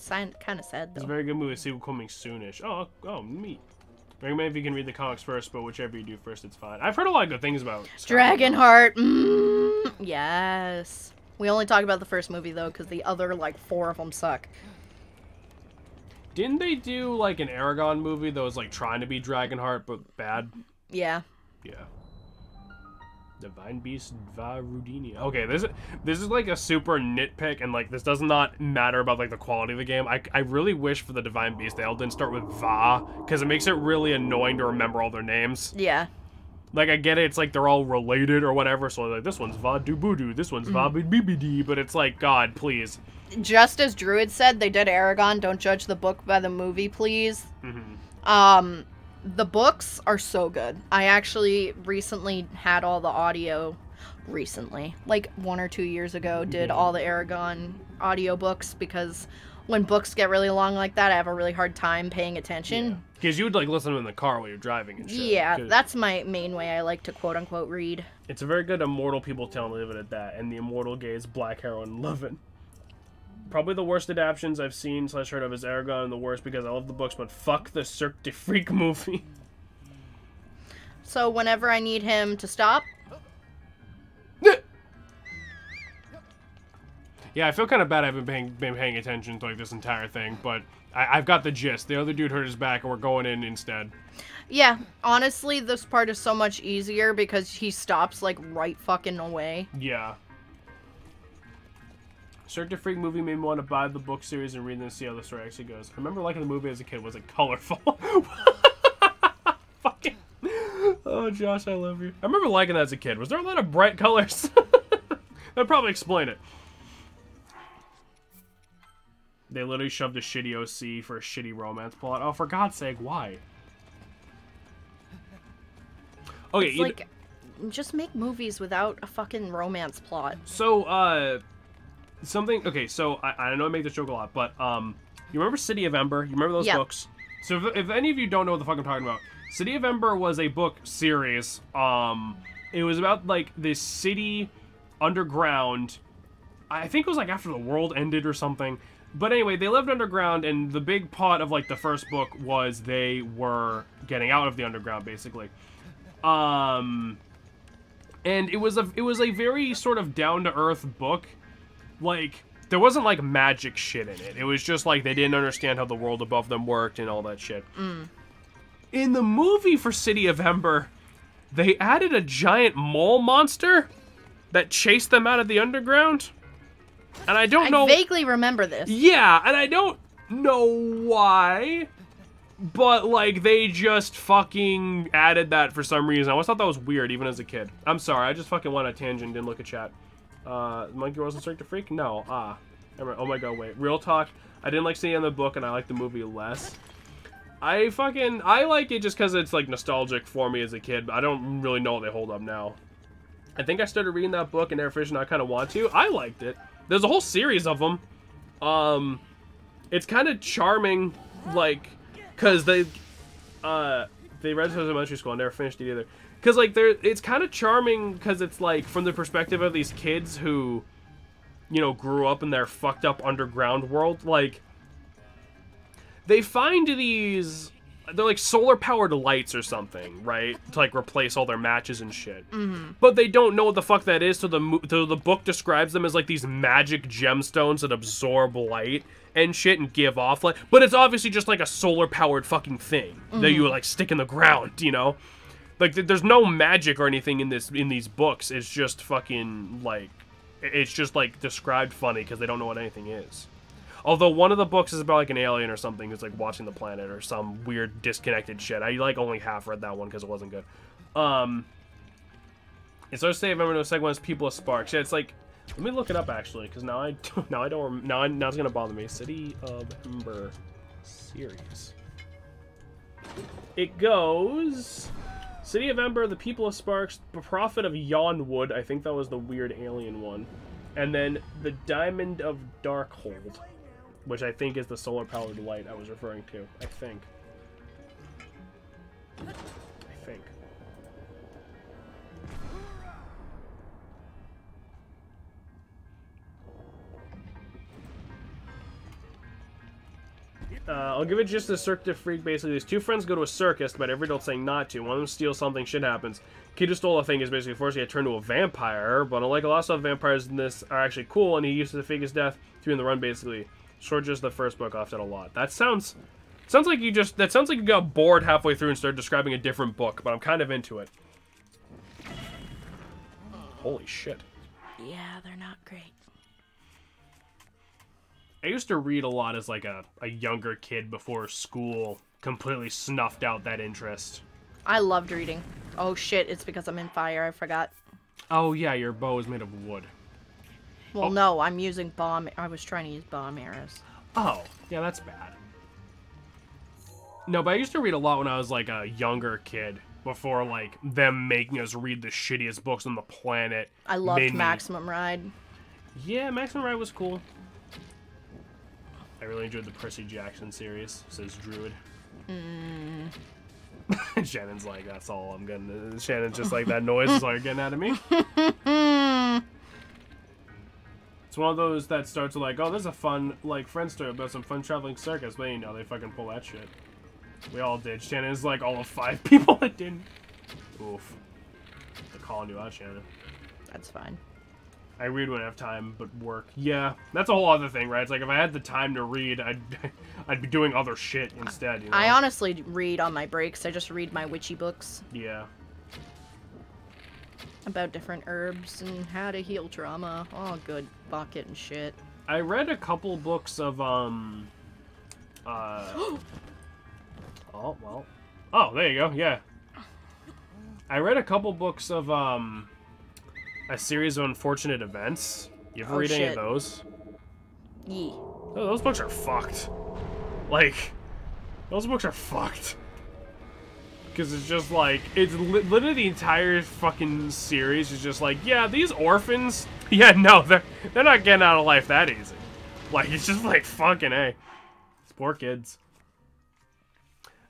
Kind of sad, though. It's a very good movie. Sequel coming soonish. Oh, neat. Recommend if you can read the comics first, but whichever you do first, it's fine. I've heard a lot of good things about Dragonheart. Yes. We only talk about the first movie, though, because the other, like, 4 of them suck. Didn't they do, like, an Aragon movie that was, like, trying to be Dragonheart, but bad? Yeah. Yeah. Divine Beast Varudinia. Okay, this is like a super nitpick, and like this does not matter about like the quality of the game. I really wish for the Divine Beast they all didn't start with Va, because it makes it really annoying to remember all their names. Yeah. Like I get it, it's like they're all related or whatever. So like this one's Va Dubudu, this one's Va Bibidi, but it's like God, please. Just as Druid said, they did Aragon. Don't judge the book by the movie, please. The books are so good. I actually recently had all the audio like 1 or 2 years ago, did all the Aragon audiobooks because when books get really long like that, I have a really hard time paying attention. Because you would like listen to them in the car while you're driving and shit. Yeah, that's my main way I like to quote unquote read. It's a very good Immortal People Tale, and leave it at that. And the Immortal Gaze, Black Heroine, love it. Probably the worst adaptions I've seen / heard of is Aragon, and the worst because I love the books, but fuck the Cirque du Freak movie. So whenever I need him to stop, Yeah, I feel kind of bad I haven't been paying attention to like this entire thing, but I've got the gist. The other dude hurt his back, and we're going in instead. Yeah, honestly, this part is so much easier because he stops, like, right fucking away. Yeah. Cirque Freak movie made me want to buy the book series and read them and see how the story actually goes. I remember liking the movie as a kid. Was it colorful? Fucking... Oh, Josh, I love you. I remember liking that as a kid. Was there a lot of bright colors? That'd probably explain it. They literally shoved a shitty OC for a shitty romance plot. Oh, for God's sake, why? Okay, It's like, just make movies without a fucking romance plot. So, something... Okay, so, I know I make this joke a lot, but, you remember City of Ember? You remember those books? So, if any of you don't know what the fuck I'm talking about, City of Ember was a book series. It was about, like, this city underground. I think it was, like, after the world ended or something. But anyway, they lived underground, and the big plot of, like, the first book was they were getting out of the underground, basically. And it was a very sort of down-to-earth book. Like, there wasn't, like, magic shit in it. It was just, like, they didn't understand how the world above them worked and all that shit. In the movie for City of Ember, they added a giant mole monster that chased them out of the underground. And I don't know... I vaguely remember this. Yeah, and I don't know why, but, like, they just fucking added that for some reason. I always thought that was weird, even as a kid. I'm sorry, I just fucking went on a tangent, didn't look at chat. Monkey wasn't Cirque Freak? No, oh my god, wait. Real talk, I didn't like seeing the book, and I like the movie less. I like it just because it's, like, nostalgic for me as a kid, but I don't really know what they hold up now. I think I started reading that book in Airfish, and I kind of want to. I liked it. There's a whole series of them. It's kind of charming, like, because they read to elementary school and never finished it either. Because, like, it's kind of charming because it's, like, from the perspective of these kids who, you know, grew up in their fucked up underground world. Like, they find these... They're like solar-powered lights or something, right? To like replace all their matches and shit. But they don't know what the fuck that is, so the book describes them as like these magic gemstones that absorb light and shit and give off light. But it's obviously just like a solar-powered fucking thing that you like stick in the ground, you know? Like there's no magic or anything in these books. It's just fucking like it's just like described funny because they don't know what anything is. Although one of the books is about like an alien or something who's like watching the planet or some weird disconnected shit. I like only half read that one because it wasn't good. It's our save member no second one is People of Sparks. Yeah, it's like let me look it up actually because now it's gonna bother me. City of Ember series. It goes City of Ember, the People of Sparks, the Prophet of Yawnwood. I think that was the weird alien one, and then the Diamond of Darkhold. Which I think is the solar-powered light I was referring to. I think. I'll give it just a Cirque du Freak. Basically, these two friends go to a circus, but every adult saying not to. One of them steals something, shit happens. Kid who stole a thing is basically forced to get turned to a vampire, but unlike a lot of vampires in this are actually cool, and he used to fake his death to be on the run, basically. Short just the first book offset a lot. That sounds like you got bored halfway through and started describing a different book, but I'm kind of into it. Holy shit. Yeah, they're not great. I used to read a lot as like a younger kid before school completely snuffed out that interest. I loved reading. Oh shit, it's because I'm in fire, I forgot. Oh yeah, your bow is made of wood. Well, no, I'm using bomb. I was trying to use bomb arrows. Oh, yeah, that's bad. No, but I used to read a lot when I was, like, a younger kid. Before, like, them making us read the shittiest books on the planet. I loved Maximum Ride. Yeah, Maximum Ride was cool. I really enjoyed the Percy Jackson series, says Druid. Shannon's like, that's all I'm gonna... Shannon's just like, that noise is all you're getting out of me. It's one of those that starts with like, oh, there's a fun, like, friend story about some fun traveling circus, but you know, they fucking pull that shit. We all did. Shannon's like all of 5 people that didn't. Oof. They're calling you out, Shannon. That's fine. I read when I have time, but work. Yeah, that's a whole other thing, right? It's like if I had the time to read, I'd be doing other shit instead. You know? I honestly read on my breaks. I just read my witchy books Yeah. about different herbs and how to heal trauma. Oh, good bucket and shit. I read a couple books of oh well. Oh, there you go. Yeah. I read a couple books of a series of unfortunate events. You ever read any of those? Yee. Oh, those books are fucked. Like, those books are fucked. Because it's just like, it's literally the entire fucking series is just like, yeah, these orphans, yeah, no, they're not getting out of life that easy. Like, it's just like, fucking A. These poor kids.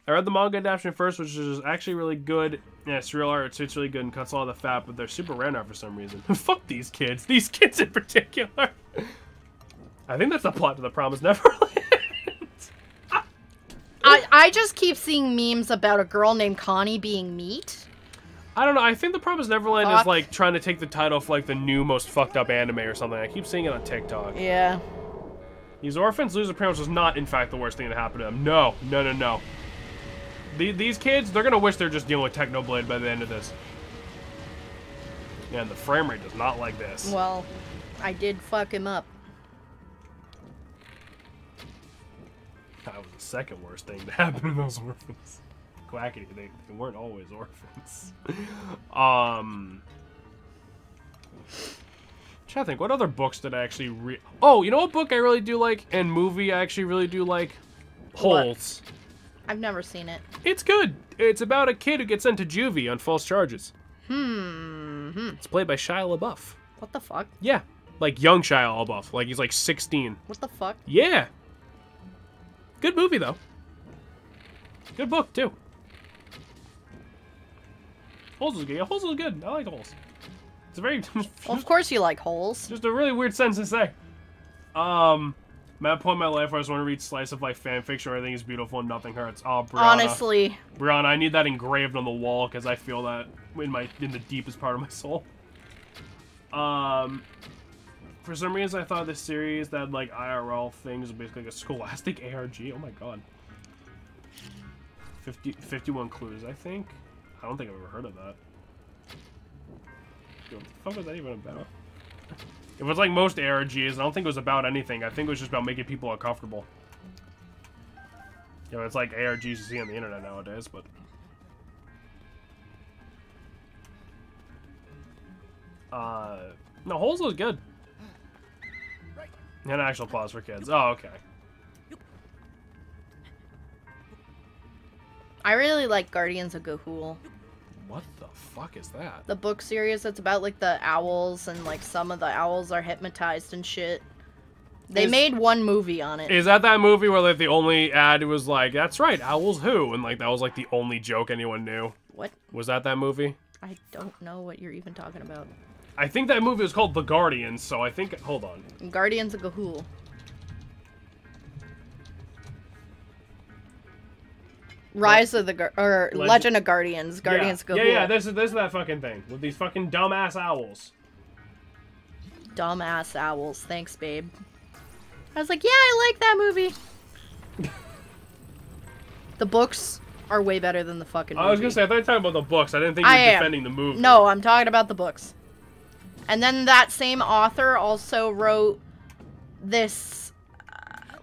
I read the manga adaptation first, which is actually really good. Yeah, it's real art, so it's really good and cuts all the fat, but they're super rare now for some reason. Fuck these kids. These kids in particular. I think that's the plot to The Promised Neverland. I just keep seeing memes about a girl named Connie being meat. I don't know. I think The Promised Neverland Fuck. is like trying to take the title of like the new most fucked up anime or something. I keep seeing it on TikTok. Yeah. These orphans losing parents was not, in fact, the worst thing that happened to them. No, no, no, no. These kids, they're gonna wish they're just dealing with Technoblade by the end of this. Yeah, and the frame rate does not like this. Well, I did fuck him up. That was the second worst thing to happen to those orphans. Quackity, they weren't always orphans. Trying to think, what other books did I actually read? Oh, you know what book I really do like, and movie I actually really do like? Holes. I've never seen it. It's good. It's about a kid who gets sent to juvie on false charges. It's played by Shia LaBeouf. What the fuck? Yeah, like young Shia LaBeouf. Like he's like 16. What the fuck? Yeah. Good movie though. Good book too. Holes is good. Yeah, Holes is good. I like Holes. It's a very Well, of course you like holes. just a really weird sentence to say. I'm at a point in my life where I just want to read slice of life fan fiction where everything is beautiful and nothing hurts. Oh, Brianna. Honestly. Brianna, I need that engraved on the wall because I feel that in the deepest part of my soul. For some reason I thought this series that like IRL things was basically like a scholastic ARG. Oh my god. 51 clues, I think. I don't think I've ever heard of that. What the fuck was that even about? It was like most ARGs, I don't think it was about anything. I think it was just about making people uncomfortable. You know, it's like ARGs you see on the internet nowadays, but... No, Holes was good. An actual pause for kids. Oh, okay. I really like Guardians of Ga'Hoole. What the fuck is that? The book series that's about like the owls and like some of the owls are hypnotized and shit. They made one movie on it. Is that movie where like the only ad was like, that's right, owls who? And like that was like the only joke anyone knew? What? Was that movie? I don't know what you're even talking about. I think that movie was called The Guardians, so I think... Hold on. Guardians of Ga'Hoole. Rise of the Legend of Guardians. Guardians of Ga'Hoole. Yeah, this is that fucking thing. With these fucking dumbass owls. Dumbass owls. Thanks, babe. I was like, yeah, I like that movie. The books are way better than the fucking movie. I was gonna say, I thought you were talking about the books. I didn't think you were defending the movie. No, I'm talking about the books. And then that same author also wrote this,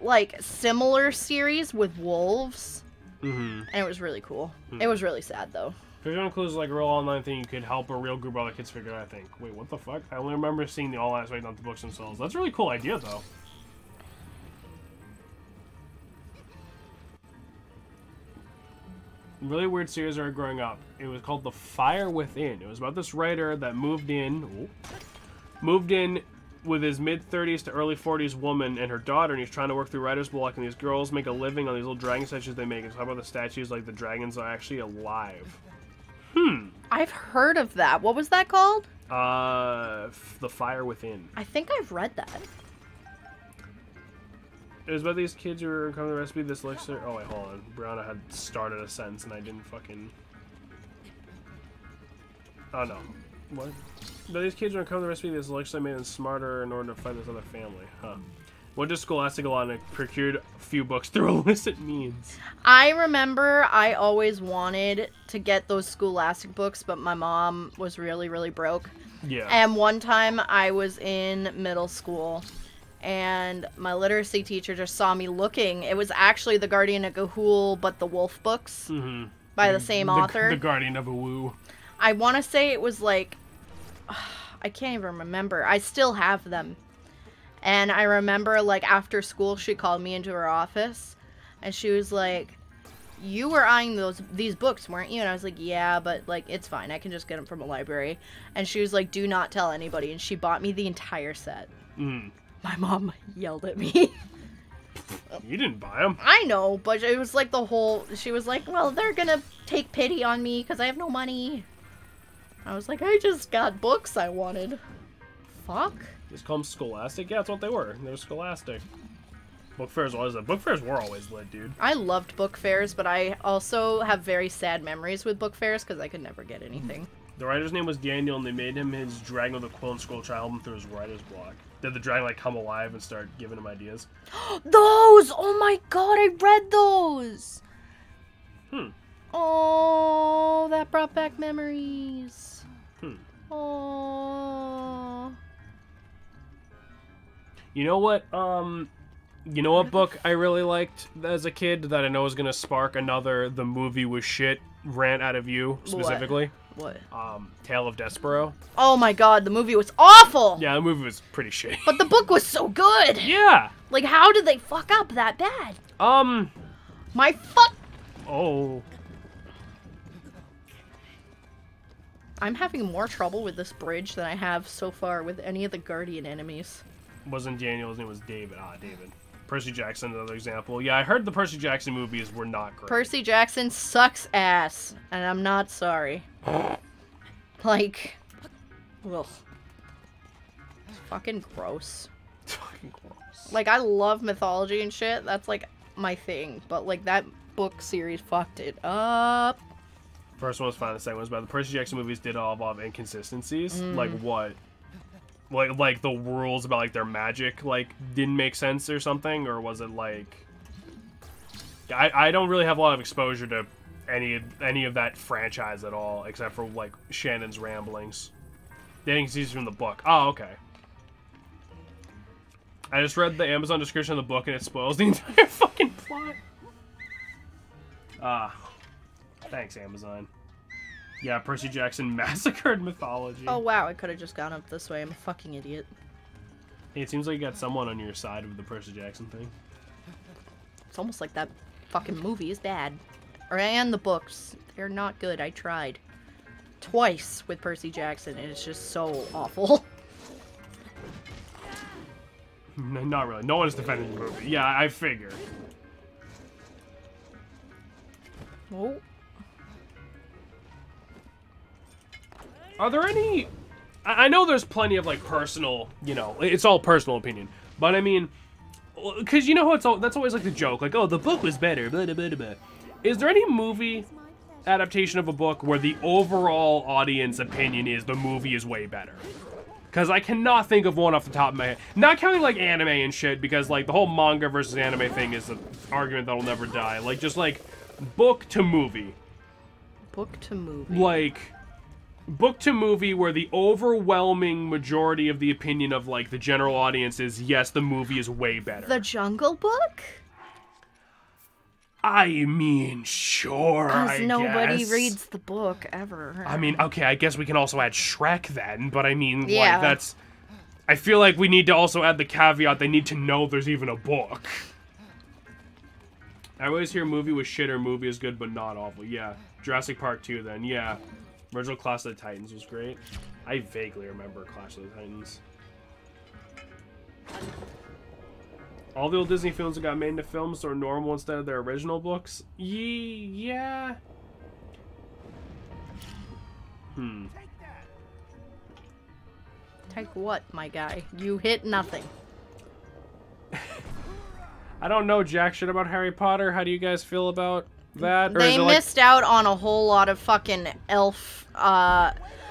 like, similar series with wolves. Mm-hmm. And it was really cool. It was really sad, though. 51 includes like a real online thing you could help a real group of other kids figure out, I think. Wait, what the fuck? I only remember seeing the all aspect, not the books themselves. That's a really cool idea, though. Really weird series I read growing up. It was called The Fire Within. It was about this writer that moved in with his mid-30s to early 40s woman and her daughter, and he's trying to work through writer's block, and these girls make a living on these little dragon statues they make. It's how about the statues, like the dragons are actually alive. I've heard of that. What was that called? The Fire Within. I think I've read that. It was about these kids who were uncovering the recipe of this elixir. Oh wait, hold on. Brianna had started a sentence and I didn't fucking... Oh no. What? But these kids are uncover the recipe that's actually made them smarter in order to find this other family. Huh. What does Scholastic allow? Procured a few books through illicit means. I remember I always wanted to get those Scholastic books, but my mom was really, really broke. Yeah. And one time I was in middle school, and my literacy teacher just saw me looking. It was actually The Guardian of Ga'Hoole, but the Wolf books by the same author. The Guardian of Ga'Hoole. I want to say it was like... I can't even remember. I still have them. And I remember, like, after school, she called me into her office, and she was like, you were eyeing these books, weren't you? And I was like, yeah, but, like, it's fine. I can just get them from a library. And she was like, do not tell anybody. And she bought me the entire set. My mom yelled at me. You didn't buy them. I know, but it was like the whole... She was like, well, they're gonna take pity on me because I have no money. I was like, I just got books I wanted. Fuck. Just call them Scholastic? Yeah, that's what they were. They were Scholastic. Book fairs were always lit, dude. I loved book fairs, but I also have very sad memories with book fairs because I could never get anything. The writer's name was Daniel, and they made him his Dragon with a Quill and Scroll child through his writer's block. Did the dragon, like, come alive and start giving him ideas? Those! Oh my god, I read those! Oh, that brought back memories. Oh. You know what book I really liked as a kid that I know is gonna spark another the movie was shit rant out of you specifically? What? Tale of Despero. Oh my god, the movie was awful! Yeah, the movie was pretty shitty. But the book was so good! Yeah! Like, how did they fuck up that bad? My fuck... Oh. I'm having more trouble with this bridge than I have so far with any of the Guardian enemies. Wasn't Daniel, his name was David. David. Percy Jackson, another example. Yeah, I heard the Percy Jackson movies were not great. Percy Jackson sucks ass, and I'm not sorry. Like, ugh. It's fucking gross. It's fucking gross. Like, I love mythology and shit. That's, like, my thing. But, like, that book series fucked it up. First one was fine, the second one was bad. The Percy Jackson movies did all involve inconsistencies. Like what? Like the rules about like their magic like didn't make sense or something, or was it like? I don't really have a lot of exposure to any of that franchise at all, except for like Shannon's ramblings. The inconsistencies from the book. Oh, okay. I just read the Amazon description of the book and it spoils the entire fucking plot. Thanks, Amazon. Yeah, Percy Jackson massacred mythology. Oh, wow, I could have just gone up this way. I'm a fucking idiot. Hey, it seems like you got someone on your side with the Percy Jackson thing. It's almost like that fucking movie is bad. And the books. They're not good. I tried. Twice with Percy Jackson, and it's just so awful. No, not really. No one's defending the movie. Yeah, I figure. Oh. Are there any... I know there's plenty of, like, personal, you know, it's all personal opinion. But, I mean, because you know how that's always, like, the joke. Like, oh, the book was better, blah, blah, blah, blah. Is there any movie adaptation of a book where the overall audience opinion is the movie is way better? Because I cannot think of one off the top of my head. Not counting, like, anime and shit, because, like, the whole manga versus anime thing is an argument that'll never die. Like, just, like, book to movie. Book to movie. Like... book to movie where the overwhelming majority of the opinion of like the general audience is yes, the movie is way better. The Jungle Book? I mean, sure, Because nobody guess. reads the book ever. I mean, okay, I guess we can also add Shrek then, but I mean, yeah. like, that's... I feel like we need to also add the caveat they need to know there's even a book. I always hear movie was shit or movie is good but not awful. Yeah. Jurassic Park 2 then, yeah. Original Clash of the Titans was great. I vaguely remember Clash of the Titans. All the old Disney films that got made into films are normal instead of their original books? Yeah. Take what, my guy? You hit nothing. I don't know jack shit about Harry Potter. How do you guys feel about that? Or They is it missed out on a whole lot of fucking elf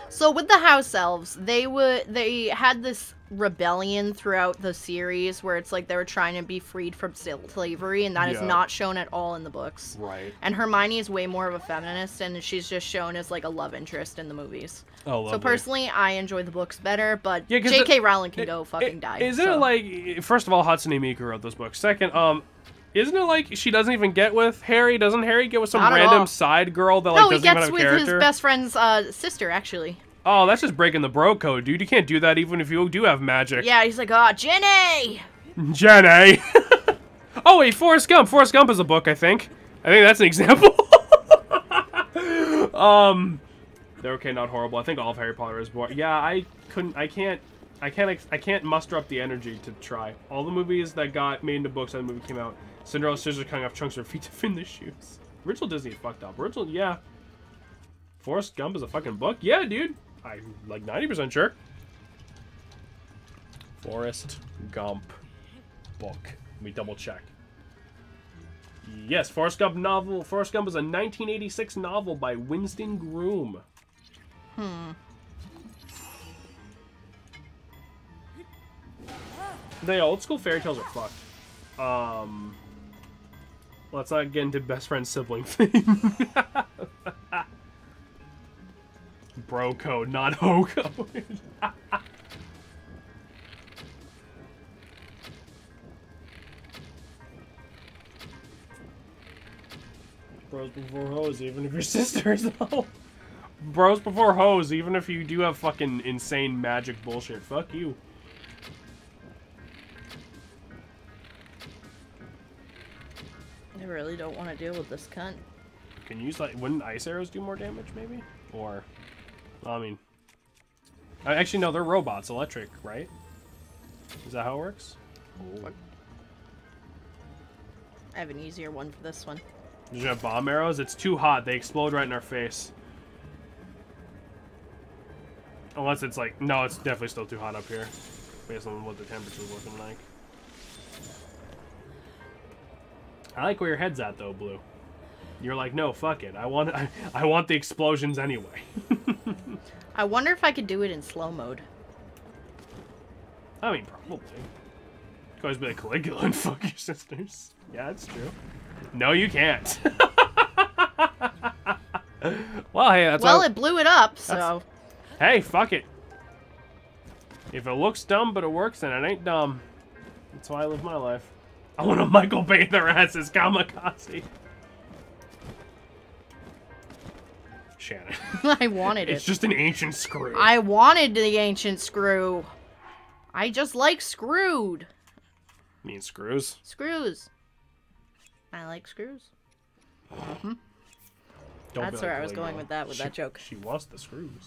So with the house elves, they had this rebellion throughout the series where it's like they were trying to be freed from slavery, and that is not shown at all in the books. Right. And Hermione is way more of a feminist, and she's just shown as like a love interest in the movies. Oh, lovely. So personally, I enjoy the books better, but Yeah, 'cause J.K. Rowling can go fucking die. Isn't it like, first of all, Hatsune Miku wrote this book. Second, isn't it like she doesn't even get with Harry? Doesn't Harry get with some Not at random all. side girl that like No, he doesn't even gets have a with character? his best friend's sister, actually. Oh, that's just breaking the bro code, dude. You can't do that even if you do have magic. Yeah, he's like, oh, Jenny! Jenny! Oh, wait, Forrest Gump. Forrest Gump is a book, I think. I think that's an example. They're okay, not horrible. I think all of Harry Potter is boring. Yeah, I can't muster up the energy to try. All the movies that got made into books and the movie came out, Cinderella's scissors cutting off chunks of her feet to fit in the shoes. Original Disney is fucked up. Original, yeah. Forrest Gump is a fucking book? Yeah, dude. I'm like 90% sure. Forrest Gump book. Let me double check. Yes, Forrest Gump novel. Forrest Gump is a 1986 novel by Winston Groom. The old school fairy tales are fucked. Let's not get into best friend sibling thing. Bro code, not ho code. Bros before hoes, even if your sisters though. Bros before hoes, even if you do have fucking insane magic bullshit. Fuck you. I really don't want to deal with this cunt. Can you use like, wouldn't ice arrows do more damage maybe? Or, I mean, actually no, they're robots, electric, right? Is that how it works? Ooh. I have an easier one for this one. Did you have bomb arrows? It's too hot. They explode right in our face. Unless it's like... No, it's definitely still too hot up here. Based on what the temperature's looking like. I like where your head's at, though, Blue. You're like, no, fuck it. I want the explosions anyway. I wonder if I could do it in slow mode. I mean, probably. You can always be like Caligula and fuck your sisters. Yeah, that's true. No, you can't. Well, hey, that's Well, it blew it up, so... Hey, fuck it. If it looks dumb but it works, then it ain't dumb. That's how I live my life. I want to Michael Bay their asses, kamikaze. Shannon. I wanted it. It's just an ancient screw. I wanted the ancient screw. I just like screwed. You mean screws? Screws. I like screws. Don't That's be where like I was going Caligula. with that joke. She wants the screws.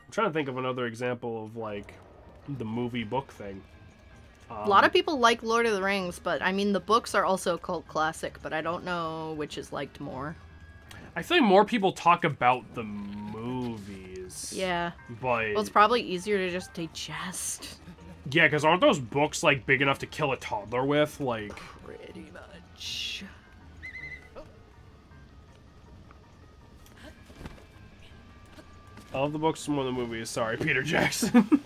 I'm trying to think of another example of, like, the movie book thing. A lot of people like Lord of the Rings, but I mean, the books are also a cult classic, but I don't know which is liked more. I feel like more people talk about the movies. Yeah. But... Well, it's probably easier to just digest. Yeah, because aren't those books, like, big enough to kill a toddler with? Like... Pretty much. I love the books more than the movies. Sorry, Peter Jackson.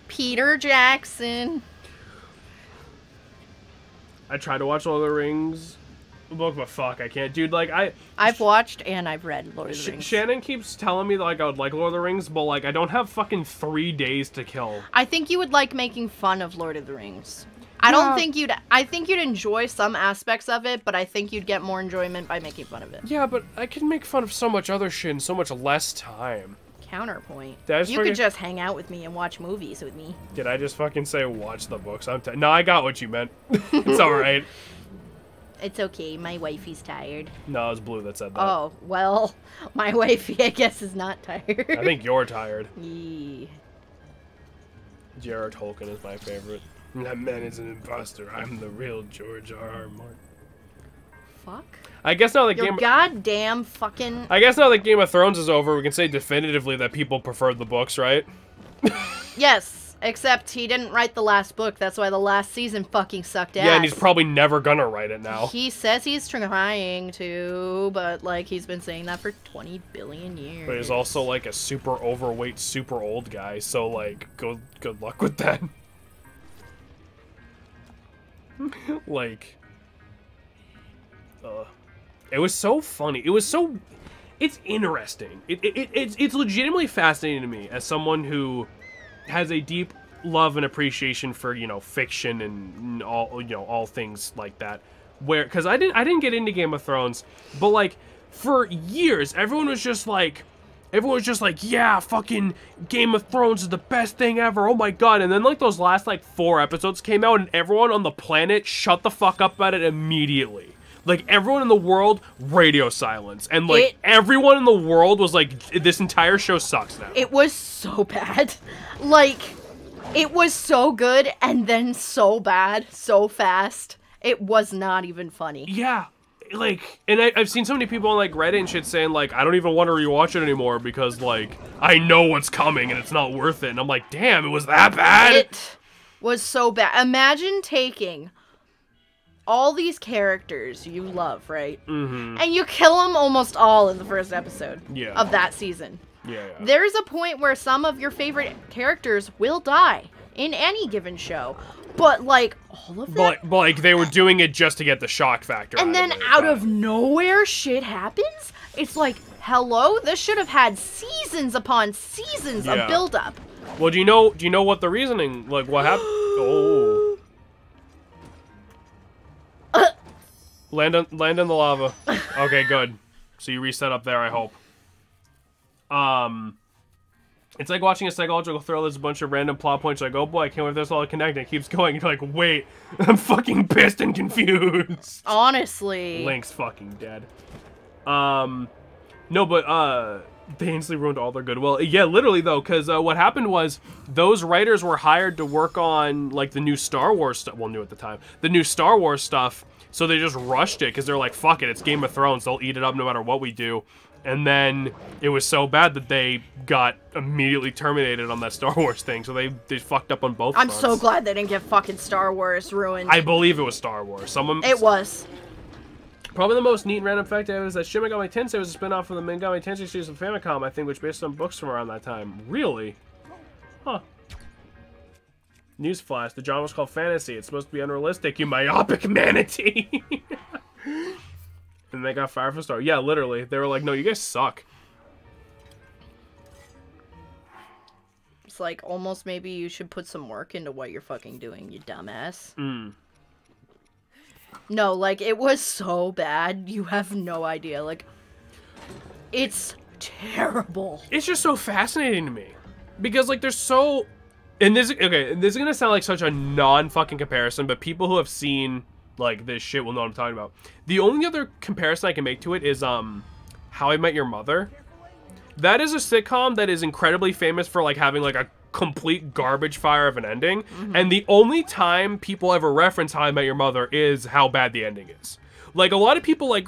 Peter Jackson. I tried to watch Lord of the Rings book, but fuck, I can't. Dude, like, I've watched and I've read Lord of the Rings. Shannon keeps telling me that, like, I would like Lord of the Rings, but, like, I don't have fucking 3 days to kill. I think you would like making fun of Lord of the Rings. I think you'd enjoy some aspects of it, but I think you'd get more enjoyment by making fun of it. Yeah, but I can make fun of so much other shit in so much less time. Counterpoint. Did You could just hang out with me and watch movies with me. Did I just fucking say watch the books? No, I got what you meant. It's alright. It's okay, my wifey's tired. No, it was Blue that said that. Oh, well, my wifey, I guess, is not tired. I think you're tired. Yeah. J.R.R. Tolkien is my favorite. That man is an imposter. I'm the real George R.R. Martin. Fuck. I guess now that Your goddamn fucking... I guess now that Game of Thrones is over, we can say definitively that people preferred the books, right? Yes. Except he didn't write the last book. That's why the last season fucking sucked ass. Yeah, and he's probably never gonna write it now. He says he's trying to, but, like, he's been saying that for 20 billion years. But he's also, like, a super overweight, super old guy, so, like, good luck with that. Like, it was so funny. It's interesting. It's legitimately fascinating to me as someone who has a deep love and appreciation for, you know, fiction and all, you know, all things like that. Where, because I didn't get into Game of Thrones, but, like, for years everyone was just like, yeah, fucking Game of Thrones is the best thing ever, oh my god. And then, like, those last, like, 4 episodes came out and everyone on the planet shut the fuck up about it immediately. Like, everyone in the world, radio silence. And, like, everyone in the world was like, this entire show sucks now. It was so bad. Like, it was so good and then so bad, so fast. It was not even funny. Yeah. Like, and I've seen so many people on, like, Reddit and shit saying, like, I don't even want to rewatch it anymore because, like, I know what's coming and it's not worth it. And I'm like, damn, it was that bad? It was so bad. Imagine taking all these characters you love, right? Mm-hmm. And you kill them almost all in the first episode of that season. Yeah. There's a point where some of your favorite characters will die in any given show. But, like, all of them? But like, they were doing it just to get the shock factor. And then out of nowhere, shit happens? It's like, hello? This should have had seasons upon seasons of build-up. Well, do you know what the reasoning, like, what happened? Oh. Land in the lava. Okay, good. So you reset up there, I hope. It's like watching a psychological thriller. There's a bunch of random plot points. Like, oh boy, I can't wait if this all connected. It keeps going. You're like, wait, I'm fucking pissed and confused. Honestly. Link's fucking dead. No, but, they instantly ruined all their goodwill. Yeah, literally, though, because what happened was those writers were hired to work on, like, the new Star Wars stuff. Well, new at the time. The new Star Wars stuff. So they just rushed it because they're like, fuck it, it's Game of Thrones. They'll eat it up no matter what we do. And then it was so bad that they got immediately terminated on that Star Wars thing. So they fucked up on both fronts. I'm so glad they didn't get fucking Star Wars ruined. I believe it was Star Wars. It was. Probably the most neat and random fact I have is that Shin Megami Tensei was a spin-off from the Megami Tensei series of Famicom, I think, which based on books from around that time. Really? Huh. Newsflash, the genre was called fantasy. It's supposed to be unrealistic, you myopic manatee. And they got fired for Star. Yeah, literally. They were like, no, you guys suck. It's like, almost maybe you should put some work into what you're fucking doing, you dumbass. No, like, it was so bad, you have no idea. Like, it's terrible. It's just so fascinating to me. Because, like, there's so... And this is gonna sound like such a non-fucking comparison, but people who have seen, like, this shit will know what I'm talking about. The only other comparison I can make to it is, How I Met Your Mother. That is a sitcom that is incredibly famous for, like, having, like, a complete garbage fire of an ending. And the only time people ever reference How I Met Your Mother is how bad the ending is. Like, a lot of people, like,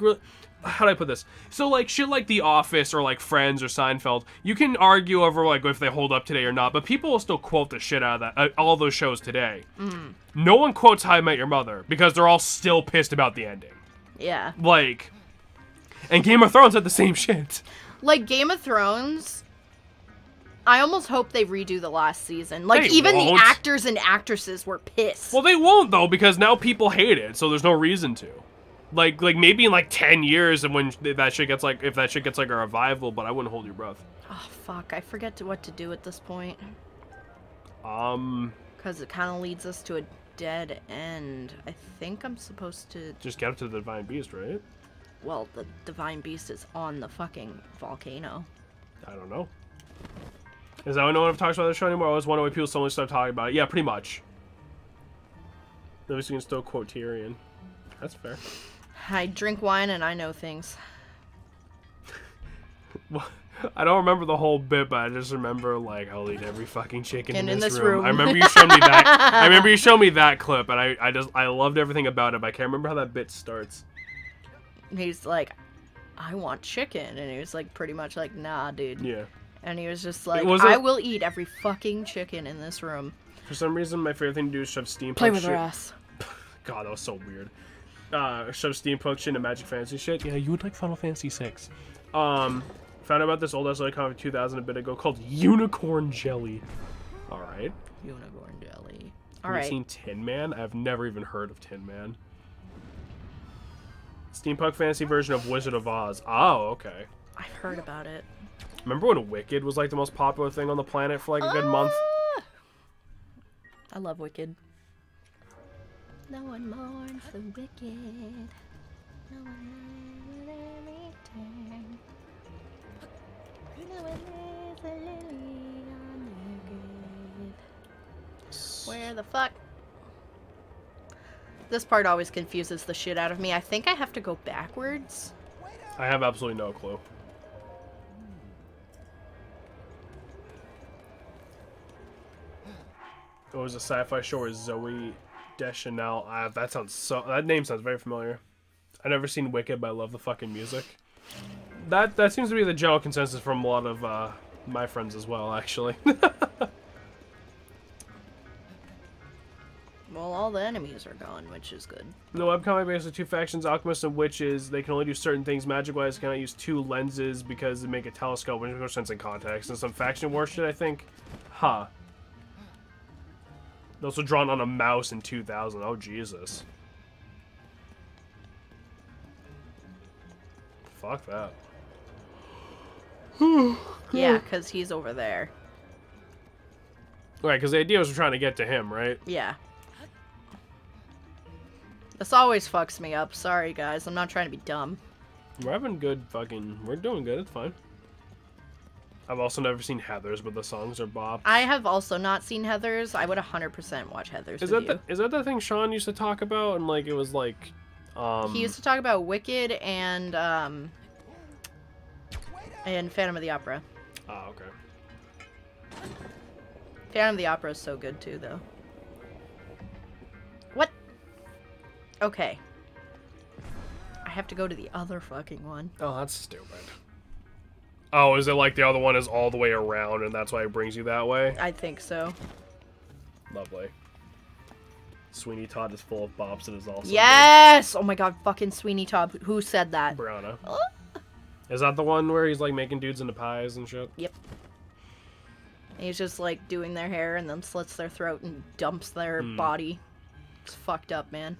how do I put this? So, like, shit like The Office or, like, Friends or Seinfeld, you can argue over, like, if they hold up today or not, but people will still quote the shit out of that, all those shows today. No one quotes How I Met Your Mother because they're all still pissed about the ending. Yeah. Like, and Game of Thrones had the same shit. Like, Game of Thrones, I almost hope they redo the last season. Like, even the actors and actresses were pissed. Well, they won't, though, because now people hate it, so there's no reason to. Like maybe in, like, 10 years, and when that shit gets, like, if that shit gets, like, a revival, but I wouldn't hold your breath. Oh, fuck, I forget what to do at this point. Because it kind of leads us to a dead end. I think I'm supposed to... Just get up to the Divine Beast, right? Well, the Divine Beast is on the fucking volcano. I don't know. Is that why no one ever talks about this show anymore? I always wonder why people suddenly start talking about it. Yeah, pretty much. At least you can still quote Tyrion. That's fair. I drink wine and I know things. Well, I don't remember the whole bit, but I just remember, like, I'll eat every fucking chicken in this room. I remember you showed me that. I remember you showed me that clip, and I loved everything about it, but I can't remember how that bit starts. He's like, I want chicken, and he was like, pretty much like, nah, dude. Yeah. And he was just like, I will eat every fucking chicken in this room. For some reason, my favorite thing to do is shove steampunk Play with shit. her ass. God, that was so weird. Shove steampunk shit into Magic Fantasy shit. Yeah, you would like Final Fantasy VI. Found out about this old SLA comic 2000 a bit ago called Unicorn Jelly. Alright. Unicorn jelly. Have Alright. you seen Tin Man? I've never even heard of Tin Man. Steampunk fantasy version of Wizard of Oz. Oh, okay. I've heard about it. Remember when Wicked was like the most popular thing on the planet for like a good month? I love Wicked. No one mourns the wicked. No one lives in return. No one lays a lily on their grave. Where the fuck? This part always confuses the shit out of me. I think I have to go backwards. I have absolutely no clue. It was a sci-fi show where Zoe Deschanel. That name sounds very familiar. I've never seen Wicked, but I love the fucking music. That seems to be the general consensus from a lot of my friends as well, actually. Well, all the enemies are gone, which is good. The webcomic basically two factions, alchemists and witches. They can only do certain things magic-wise. Cannot use two lenses because they make a telescope, which makes no sense in context. And some faction war shit, I think. Huh. Also drawn on a mouse in 2000. Oh, Jesus. Fuck that. Yeah, because he's over there. Right, because the idea was we're trying to get to him, right? Yeah. This always fucks me up. Sorry, guys. I'm not trying to be dumb. We're having good fucking... We're doing good. It's fine. I've also never seen Heathers, but the songs are bop. I have also not seen Heathers. I would 100% watch Heathers with you. Is that the thing Sean used to talk about? And, like, it was, like... He used to talk about Wicked and Phantom of the Opera. Oh, okay. Phantom of the Opera is so good, too, though. What? Okay. I have to go to the other fucking one. Oh, that's stupid. Oh, is it like the other one is all the way around and that's why it brings you that way? I think so. Lovely. Sweeney Todd is full of bops and is also... Yes! Oh my god, fucking Sweeney Todd. Who said that? Brianna. Oh. Is that the one where he's like making dudes into pies and shit? Yep. He's just like doing their hair and then slits their throat and dumps their body. It's fucked up, man.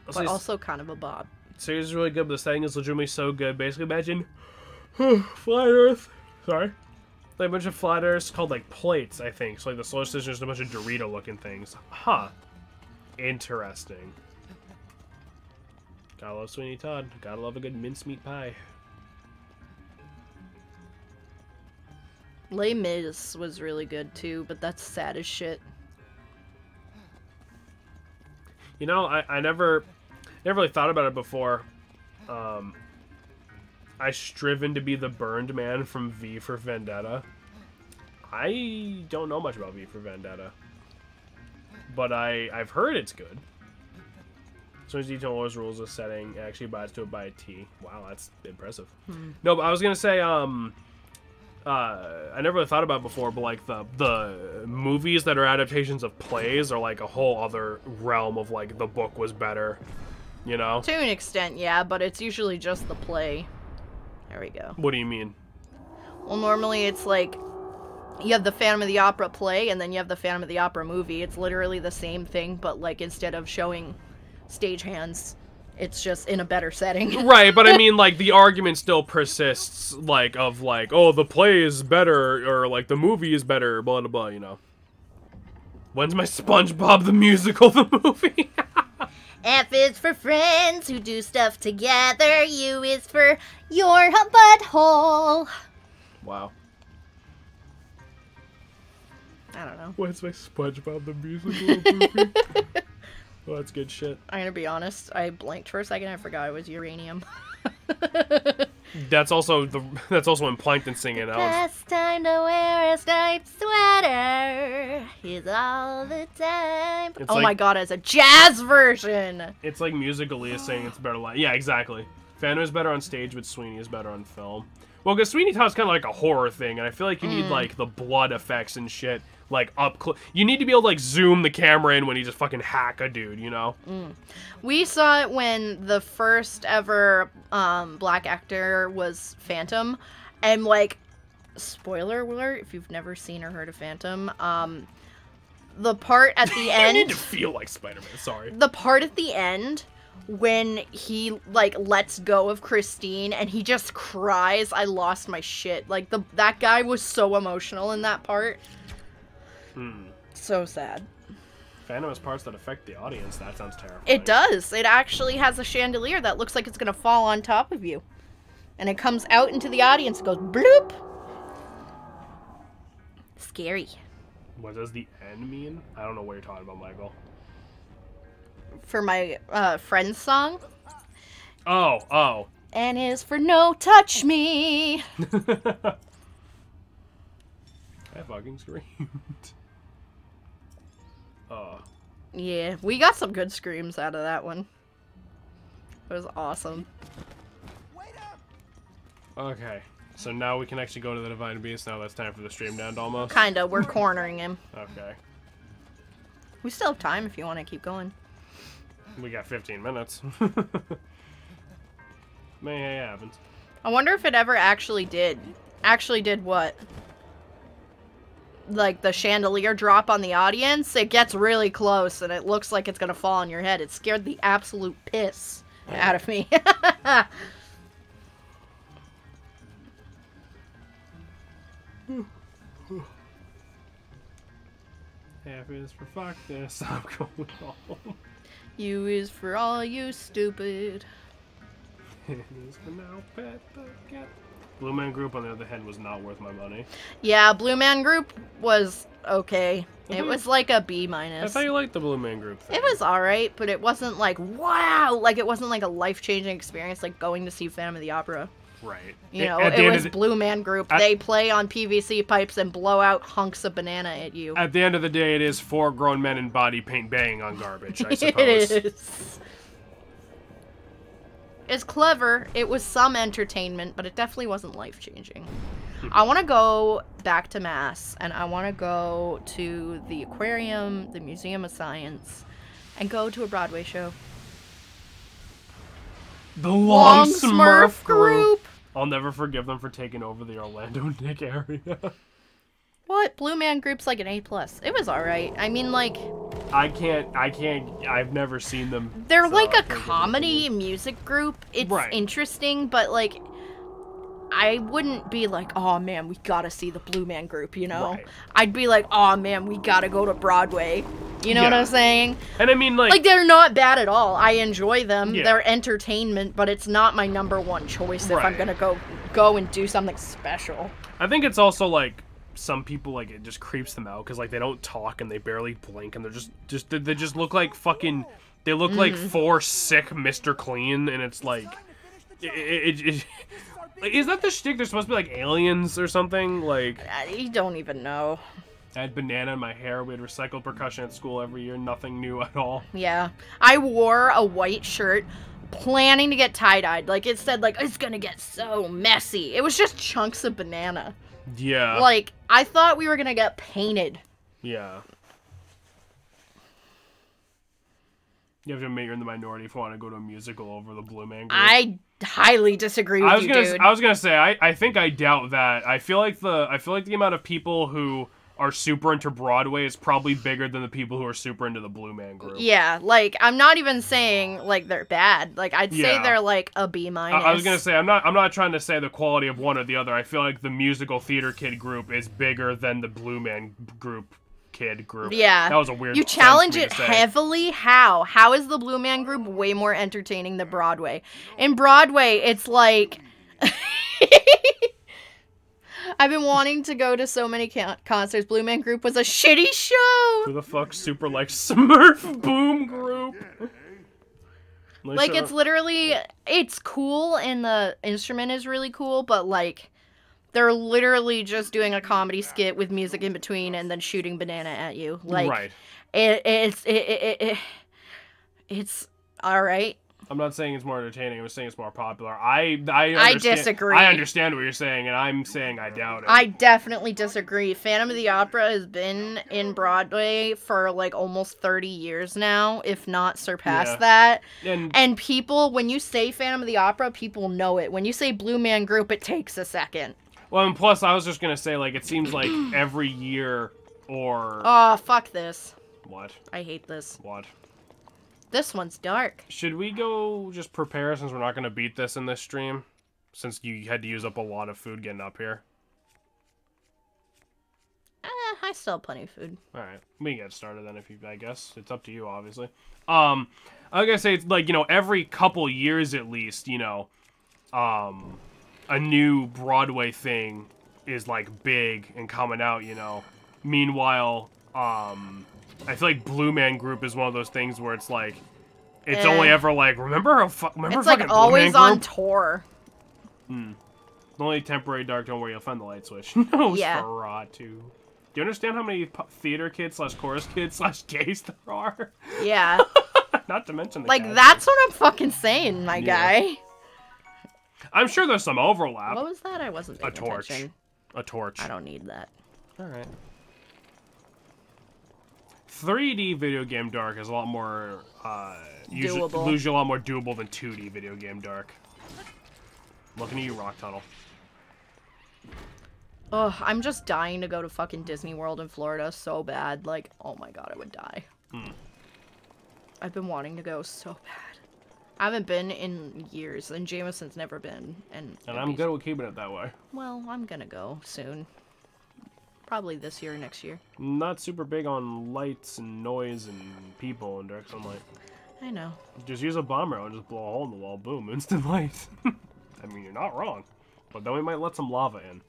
But also kind of a bob. Series is really good, but the setting is legitimately so good. Basically, imagine flat Earth. Sorry. Like a bunch of flat Earths called like plates, I think. So like the solar system is just a bunch of Dorito-looking things. Huh. Interesting. Gotta love Sweeney Todd. Gotta love a good mincemeat pie. Les Mis was really good too, but that's sad as shit. You know, I never really thought about it before. I striven to be the burned man from V for Vendetta. I don't know much about V for Vendetta. But I've heard it's good. As soon as detail always rules a setting, it actually abides to it by a T. Wow, that's impressive. No, but I was gonna say, I never really thought about it before, but like the movies that are adaptations of plays are like a whole other realm of like the book was better, you know? To an extent, yeah, but it's usually just the play. There we go. What do you mean? Well, normally it's like you have the Phantom of the Opera play and then you have the Phantom of the Opera movie. It's literally the same thing, but like instead of showing stagehands, it's just in a better setting. Right, but I mean, like, the argument still persists, like, of, like, oh, the play is better, or, like, the movie is better, blah, blah, blah, you know. When's my SpongeBob the Musical, the movie? F is for friends who do stuff together. U is for your butthole. Wow. I don't know. When's my SpongeBob the Musical movie? Oh, that's good shit. I'm gonna be honest, I blanked for a second. I forgot it was uranium. That's also when Plankton singing. Best time to wear a striped sweater is all the time. It's oh like, my god, it's a jazz version. It's like Musical.ly saying it's better live. Yeah, exactly. Phantom is better on stage, but Sweeney is better on film. Well, because Sweeney Todd's kind of like a horror thing, and I feel like you need like the blood effects and shit. like up close. You need to be able to like zoom the camera in when you just fucking hack a dude, you know? We saw it when the first ever black actor was Phantom, and like, spoiler alert if you've never seen or heard of Phantom, the part at the end. I need to feel like Spider-Man. Sorry. The part at the end when he like lets go of Christine and he just cries. I lost my shit. Like that guy was so emotional in that part. So sad. Phantom has parts that affect the audience. That sounds terrifying. It does. It actually has a chandelier that looks like it's gonna fall on top of you, and it comes out into the audience. It goes bloop. Scary. What does the N mean? I don't know what you're talking about, Michael. For my friend's song. Oh. N is for no touch me. I fucking screamed. Yeah, we got some good screams out of that one. It was awesome. Okay, so now we can actually go to the Divine Beast. Now that's time for the stream to end almost. Kinda, we're cornering him. Okay. We still have time if you want to keep going. We got 15 minutes. May happens. I wonder if it ever actually did. Actually did what? Like the chandelier drop on the audience? It gets really close and it looks like it's gonna fall on your head. It scared the absolute piss out of me. F is for fuck this. I'm going home. U is for all you stupid. N is for now pet the cat. Blue Man Group, on the other hand, was not worth my money. Yeah, Blue Man Group was okay. It Mhm. was like a B-. I thought you liked the Blue Man Group thing. It was alright, but it wasn't like, wow! Like, it wasn't like a life-changing experience like going to see Phantom of the Opera. Right. You know, At the it end was of the- Blue Man Group. They play on PVC pipes and blow out hunks of banana at you. At the end of the day, it is 4 grown men in body paint banging on garbage, I suppose. It is. It's clever. It was some entertainment, but it definitely wasn't life-changing. I want to go back to Mass, and I want to go to the aquarium, the Museum of Science, and go to a Broadway show. The Long Smurf Smurf Group! I'll never forgive them for taking over the Orlando Nick area. What? Blue Man Group's like an A+. It was alright. I mean, like... I've never seen them. They're so like I a can't get comedy music group. It's Right. interesting, but like... I wouldn't be like, oh man, we gotta see the Blue Man Group, you know? Right. I'd be like, oh man, we gotta go to Broadway. You know what Yeah. I'm saying? And I mean, like... Like, they're not bad at all. I enjoy them. Yeah. They're entertainment, but it's not my number one choice if I'm Right. gonna go and do something special. I think it's also, like, some people, like, it just creeps them out, because, like, they don't talk and they barely blink, and they're they just look like fucking... They look like 4 sick Mr. Clean, and it's like... Like, is that the shtick? They're supposed to be like aliens or something? Like, You don't even know. I had banana in my hair. We had recycled percussion at school every year. Nothing new at all. Yeah. I wore a white shirt planning to get tie-dyed. Like, it said, like, it's gonna get so messy. It was just chunks of banana. Yeah. Like, I thought we were gonna get painted. Yeah. You have to admit you're in the minority if you want to go to a musical over the Blue Man Group. I highly disagree with you, dude. I was gonna say I think I doubt that. I feel like the amount of people who are super into Broadway is probably bigger than the people who are super into the Blue Man Group. Yeah, like, I'm not even saying, like, they're bad. Like, I'd say Yeah. they're, like, a B-. I was gonna say I'm not trying to say the quality of one or the other. I feel like the musical theater kid group is bigger than the Blue Man Group kid group. Yeah. That was a weird You sentence challenge for me it to say. heavily? How? How is the Blue Man Group way more entertaining than Broadway? In Broadway, it's like... I've been wanting to go to so many concerts. Blue Man Group was a shitty show! Who the fuck super like Smurf Boom Group? Like, it's literally... It's cool, and the instrument is really cool, but, like... They're literally just doing a comedy skit with music in between and then shooting banana at you. Like, right. It's all right. I'm not saying it's more entertaining. I'm saying it's more popular. I understand, disagree. I understand what you're saying, and I'm saying I doubt it. I definitely disagree. Phantom of the Opera has been in Broadway for like almost 30 years now, if not surpassed that. And people, when you say Phantom of the Opera, people know it. When you say Blue Man Group, it takes a second. Well, and plus, I was just gonna say, like, it seems like every year or... Oh, fuck this. What? I hate this. What? This one's dark. Should we go just prepare since we're not gonna beat this in this stream? Since you had to use up a lot of food getting up here. I still have plenty of food. Alright, we can get started then if you, I guess. It's up to you, obviously. I was gonna say, it's like, you know, every couple years at least, you know, a new Broadway thing is, like, big and coming out, you know. Meanwhile, I feel like Blue Man Group is one of those things where it's like, it's only ever like, remember It's fucking like always Blue Man on Group? tour. Only temporary dark, don't worry, you'll find the light switch. Nosferatu. Do you understand how many theater kids / chorus kids / gays there are? Yeah. Not to mention the Like, cast. that's what I'm fucking saying, my guy. I'm sure there's some overlap. What was that? I wasn't paying torch. attention. A torch. I don't need that. Alright. 3D video game dark is a lot more, Doable. usually a lot more doable than 2D video game dark. Looking at you, Rock Tunnel. Ugh, I'm just dying to go to fucking Disney World in Florida so bad. Like, oh my god, I would die. I've been wanting to go so bad. I haven't been in years, and Jameson's never been. And I'm good with keeping it that way. Well, I'm gonna go soon. Probably this year or next year. Not super big on lights and noise and people in direct sunlight. I know. Just use a bomb arrow and just blow a hole in the wall. Boom, instant light. I mean, you're not wrong. But then we might let some lava in.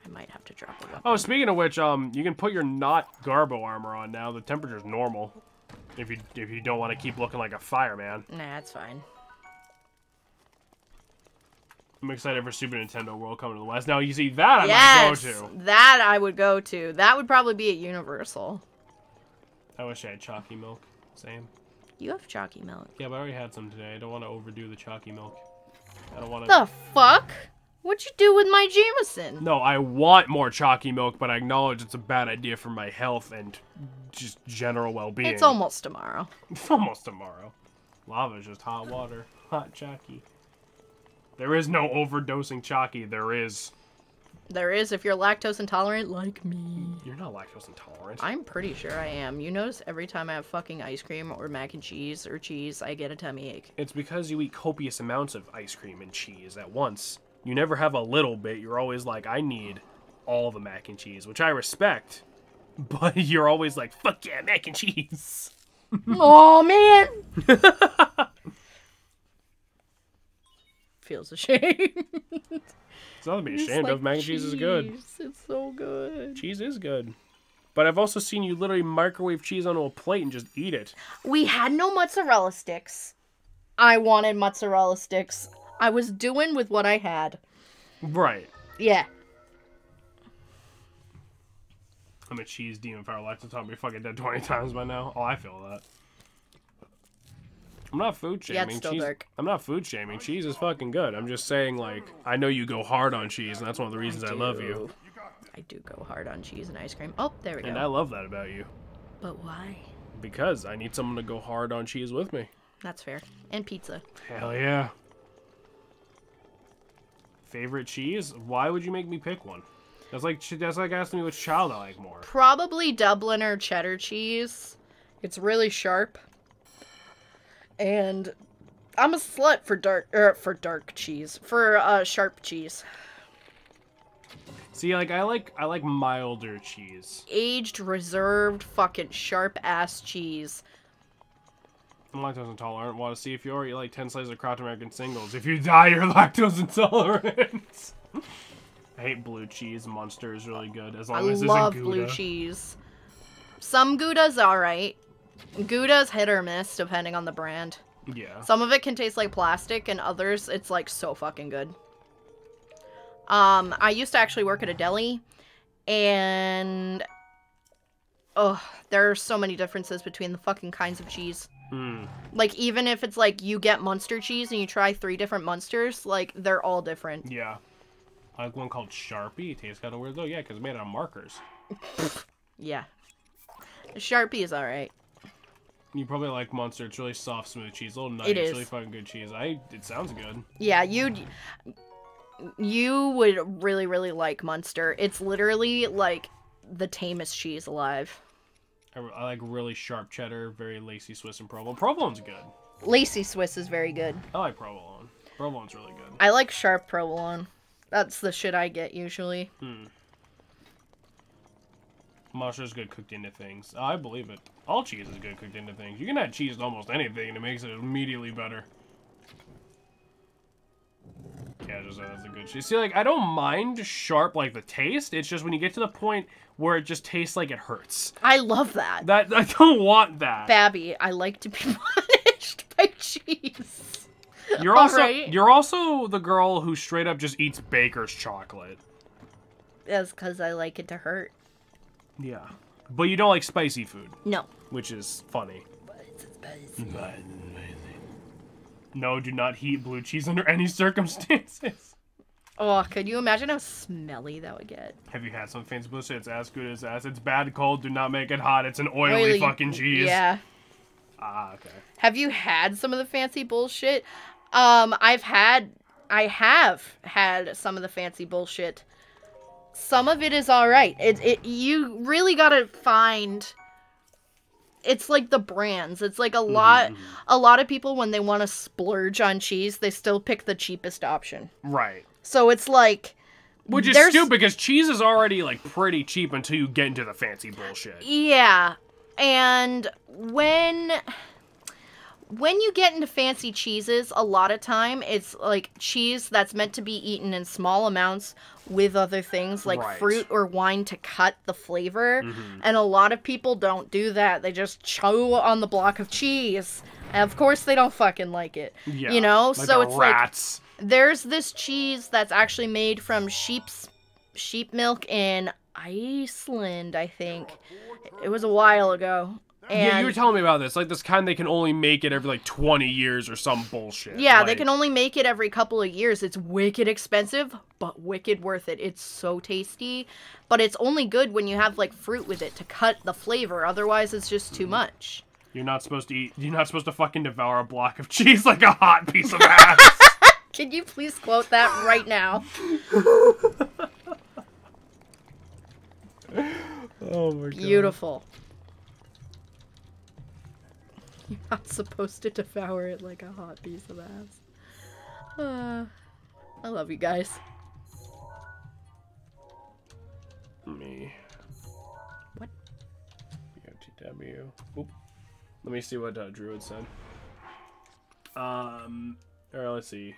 I might have to drop a weapon. Oh, speaking of which, you can put your not Garbo armor on now. The temperature's normal. If you don't want to keep looking like a fireman. Nah, it's fine. I'm excited for Super Nintendo World coming to the West. Now, you see, that I might go to. That I would go to. That would probably be at Universal. I wish I had chalky milk. Same. You have chalky milk. Yeah, but I already had some today. I don't want to overdo the chalky milk. I don't want to... The fuck? What'd you do with my Jameson? No, I want more chalky milk, but I acknowledge it's a bad idea for my health and just general well-being. It's almost tomorrow. It's almost tomorrow. Lava's just hot water. Hot chalky. There is no overdosing chalky. There is. There is if you're lactose intolerant like me. You're not lactose intolerant. I'm pretty sure I am. You notice every time I have fucking ice cream or mac and cheese or cheese, I get a tummy ache. It's because you eat copious amounts of ice cream and cheese at once. You never have a little bit. You're always like, I need all the mac and cheese, which I respect. But you're always like, fuck yeah, mac and cheese. Oh man. Feels ashamed. It's nothing to be ashamed of. Mac and cheese is good. It's so good. Cheese is good. But I've also seen you literally microwave cheese onto a plate and just eat it. We had no mozzarella sticks. I wanted mozzarella sticks. I was doing with what I had. Right. Yeah. I'm a cheese demon. If our life has taught me fucking dead 20 times by now. Oh, I feel that. I'm not food shaming. Yeah, it's still dark. I'm not food shaming. Cheese is fucking good. I'm just saying, like, I know you go hard on cheese, and that's one of the reasons I love you. I do go hard on cheese and ice cream. Oh, there we go. And I love that about you. But why? Because I need someone to go hard on cheese with me. That's fair. And pizza. Hell yeah. Favorite cheese? Why would you make me pick one? That's like asking me which child I like more. Probably Dublin or cheddar cheese. It's really sharp. And I'm a slut for dark cheese. For sharp cheese. See, like I like milder cheese. Aged, reserved, fucking sharp ass cheese. I'm lactose intolerant. Want to see if you already like 10 slices of Kraft American singles. If you die, you're lactose intolerant. I hate blue cheese. Munster is really good as long as it's love Gouda. blue cheese. Some Gouda's alright. Gouda's hit or miss depending on the brand. Yeah. Some of it can taste like plastic, and others it's like so fucking good. I used to actually work at a deli, and oh, there are so many differences between the fucking kinds of cheese. Like, even if it's like you get Munster cheese and you try 3 different Munsters, like, they're all different. Yeah. I like one called Sharpie. It tastes kind of weird though. Yeah, because it's made out of markers. Yeah. Sharpie is alright. You probably like Munster. It's really soft, smooth cheese. A little nutty. It is. It's really fucking good cheese. It sounds good. Yeah, you would really, really like Munster. It's literally like the tamest cheese alive. I like really sharp cheddar, very lacy Swiss, and provolone. Provolone's good. Lacy Swiss is very good. I like provolone. Provolone's really good. I like sharp provolone. That's the shit I get usually. Munster's good cooked into things. I believe it. All cheese is good cooked into things. You can add cheese to almost anything and it makes it immediately better. Yeah, just that's a good cheese. See, like, I don't mind sharp, like, the taste. It's just when you get to the point where it just tastes like it hurts. I love that. I don't want that. Babby, I like to be punished by cheese. You're also the girl who straight up just eats baker's chocolate. That's because I like it to hurt. Yeah. But you don't like spicy food. No. Which is funny. But it's spicy. No, do not heat blue cheese under any circumstances. Oh, could you imagine how smelly that would get? Have you had some fancy bullshit? It's as good as ass. It's bad cold. Do not make it hot. It's an oily fucking cheese. Yeah. Ah, okay. Have you had some of the fancy bullshit? I have had some of the fancy bullshit. Some of it is alright. You really gotta find... It's like the brands. It's like a lot of people, when they want to splurge on cheese, they still pick the cheapest option. Right. So it's like... Which is stupid, because cheese is already, like, pretty cheap until you get into the fancy bullshit. Yeah. And when you get into fancy cheeses, a lot of time, it's, like, cheese that's meant to be eaten in small amounts with other things, like fruit or wine to cut the flavor. And a lot of people don't do that. They just chew on the block of cheese. And of course, they don't fucking like it. Yeah, you know? Like so it's rats. like, there's this cheese that's actually made from sheep milk in Iceland, I think. It was a while ago. And yeah, you were telling me about this. Like, this kind they can only make it every, like, 20 years or some bullshit. Yeah, like, they can only make it every couple of years. It's wicked expensive, but wicked worth it. It's so tasty. But it's only good when you have, like, fruit with it to cut the flavor. Otherwise, it's just too much. You're not supposed to fucking devour a block of cheese like a hot piece of ass. Can you please quote that right now? Oh my god. Beautiful. You're not supposed to devour it like a hot piece of ass. I love you guys. Me. What? BOTW. Oop. Let me see what Druid said. Alright, let's see.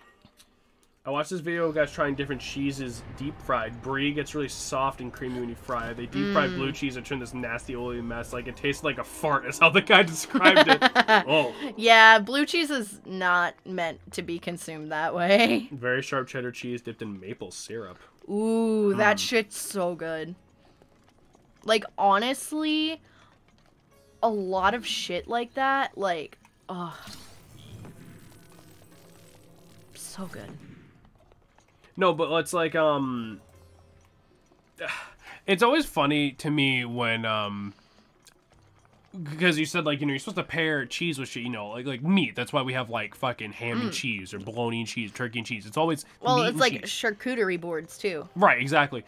I watched this video of guys trying different cheeses deep fried. Brie gets really soft and creamy when you fry it. They deep fried blue cheese and turn this nasty oily mess. Like, it tastes like a fart is how the guy described it. Oh. Yeah, blue cheese is not meant to be consumed that way. Very sharp cheddar cheese dipped in maple syrup. Ooh, that shit's so good. Like, honestly, a lot of shit like that, like, oh. So good. No, but it's like, it's always funny to me when, because you said, like, you know, you're supposed to pair cheese with shit, you know, like meat. That's why we have, like, fucking ham and cheese or bologna and cheese, turkey and cheese. It's always well, meat it's and like cheese. Charcuterie boards, too. Right, exactly.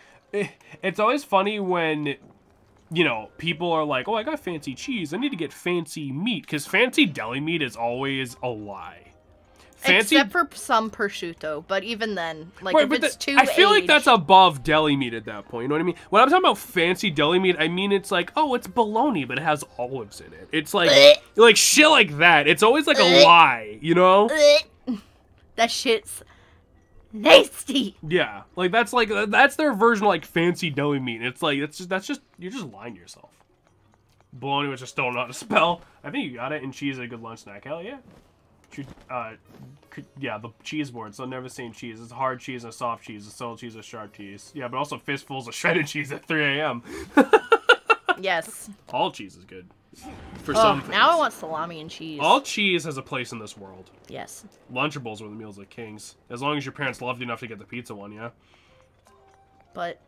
It's always funny when, you know, people are like, oh, I got fancy cheese. I need to get fancy meat, because fancy deli meat is always a lie. Fancy... Except for some prosciutto, but even then, like, right, if it's too I feel like aged... that's above deli meat at that point, you know what I mean? When I'm talking about fancy deli meat, I mean it's like, oh, it's bologna, but it has olives in it. It's like shit like that. It's always like a lie, you know? That shit's nasty. Yeah, like that's their version of like fancy deli meat. It's like, that's just, you're just lying to yourself. Bologna, which I still don't know how to spell. I think you got it, and cheese is a good lunch snack. Hell yeah. Yeah, the cheese board. So never seen cheese. It's hard cheese and soft cheese. It's sold cheese and sharp cheese. Yeah, but also fistfuls of shredded cheese at 3 a.m. Yes. All cheese is good. For some things. Now I want salami and cheese. All cheese has a place in this world. Yes. Lunchables were the meals of kings. As long as your parents loved you enough to get the pizza one, yeah? But,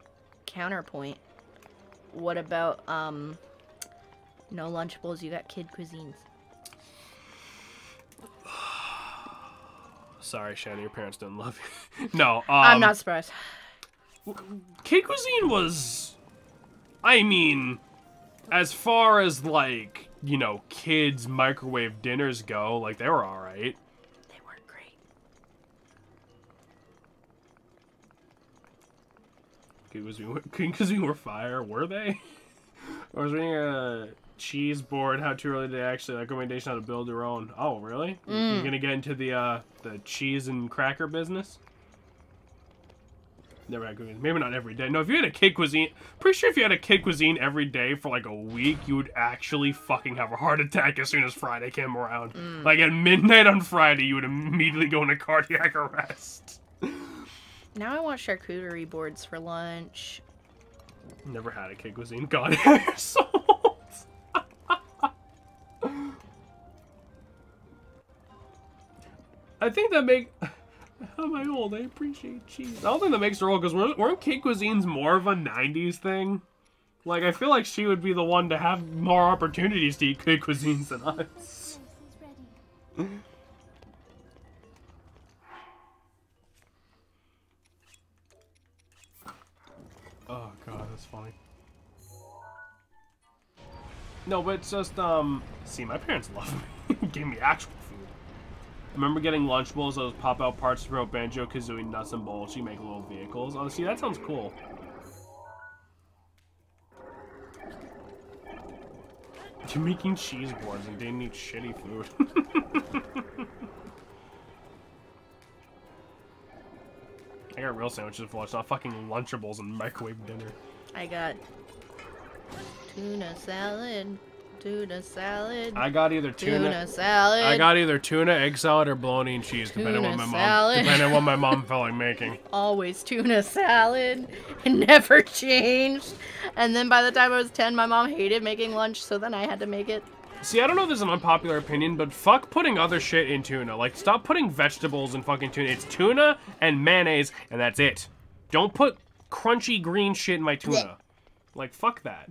counterpoint. What about, no Lunchables, you got kid cuisines. Sorry, Shannon, your parents didn't love you. No, I'm not surprised. kid cuisine was... I mean, as far as, like, you know, kids' microwave dinners go, like, they were alright. They weren't great. Kid cuisine were fire, were they? I was reading a cheese board, how too early to actually, like, recommendation how to build your own. Oh, really? You're gonna get into the cheese and cracker business? Never had cuisine. Maybe not every day. No, if you had a kid cuisine, pretty sure if you had a kid cuisine every day for like a week, you would actually fucking have a heart attack as soon as Friday came around. Like at midnight on Friday, you would immediately go into cardiac arrest. Now I want charcuterie boards for lunch. Never had a kid cuisine. God, you're so old. I think that make... How am I old? I appreciate cheese. I don't think that makes her old, because weren't kid cuisines more of a 90s thing? Like, I feel like she would be the one to have more opportunities to eat kid cuisines than us. Oh god, that's funny. No, but it's just, see, my parents love me. Gave me actual food. I remember getting Lunchables, those pop-out parts to promote Banjo, Kazooie, Nuts, and Bolts. You make little vehicles. Oh, see, that sounds cool. You're making cheese boards and didn't eat shitty food. I got real sandwiches for lunch, not fucking Lunchables and microwave dinner. I got tuna salad. Tuna salad. I got either tuna salad. I got either tuna, egg salad, or bologna and cheese, depending on what my mom felt like making. Always tuna salad. It never changed. And then by the time I was 10, my mom hated making lunch, so then I had to make it. See, I don't know if this is an unpopular opinion, but fuck putting other shit in tuna. Like, stop putting vegetables in fucking tuna. It's tuna and mayonnaise, and that's it. Don't put crunchy green shit in my tuna. Like, fuck that.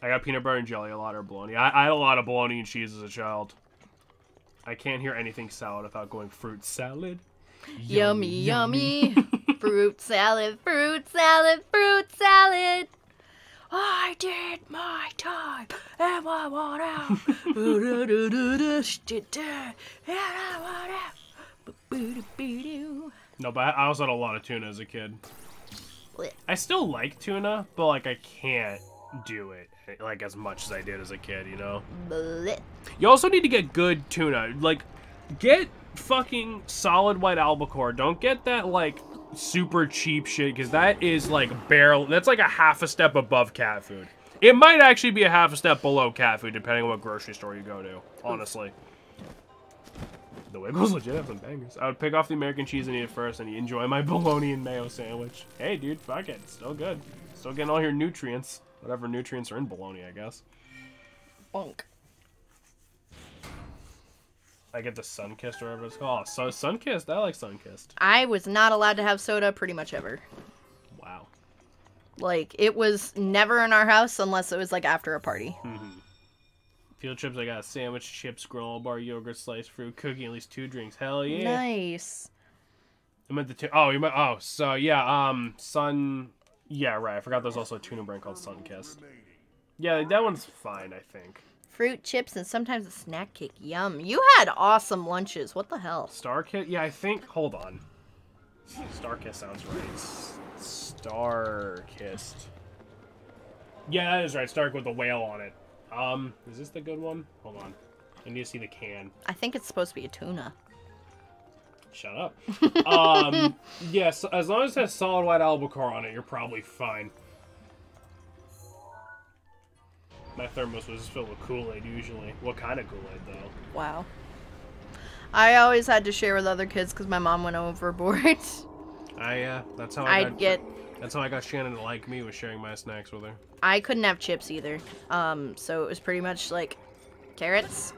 I got peanut butter and jelly, a lot of bologna. I had a lot of bologna and cheese as a child. I can't hear anything salad without going fruit salad. Yummy, yummy. Fruit salad, fruit salad, fruit salad. I did my time, and I want out. No, but I also had a lot of tuna as a kid. I still like tuna, but, like, I can't do it like as much as I did as a kid, you know? You also need to get good tuna. Like, get fucking solid white albacore. Don't get that, like, super cheap shit, because that is, like, that's like a half a step above cat food. It might actually be a half a step below cat food, depending on what grocery store you go to, honestly. The Wiggles legit have some bangers. I would pick off the American cheese and eat it first, and enjoy my bologna and mayo sandwich. Hey, dude, fuck it. Still good. Still getting all your nutrients. Whatever nutrients are in bologna, I guess. Bunk. I get the Sunkissed or whatever it's called. Oh, so Sunkissed? I like Sunkissed. I was not allowed to have soda pretty much ever. Wow. Like, it was never in our house unless it was, like, after a party. Field trips, I got a sandwich, chips, granola bar, yogurt, sliced fruit, cookie, at least 2 drinks. Hell yeah. Nice. I meant the yeah, right. I forgot there's also a tuna brand called Sunkissed. Yeah, that one's fine, I think. Fruit, chips, and sometimes a snack cake. Yum. You had awesome lunches. What the hell? Starkist? Yeah, I think... Hold on. Starkist sounds right. Starkist. Yeah, that is right. Stark with a whale on it. Is this the good one? Hold on. I need to see the can. I think it's supposed to be a tuna. Shut up. Yes, as long as it has solid white albacore on it, you're probably fine. My thermos was filled with Kool-Aid, usually. What kind of Kool-Aid, though? Wow. I always had to share with other kids because my mom went overboard. That's how I'd get That's how I got Shannon to like me, was sharing my snacks with her. I couldn't have chips either. So it was pretty much like carrots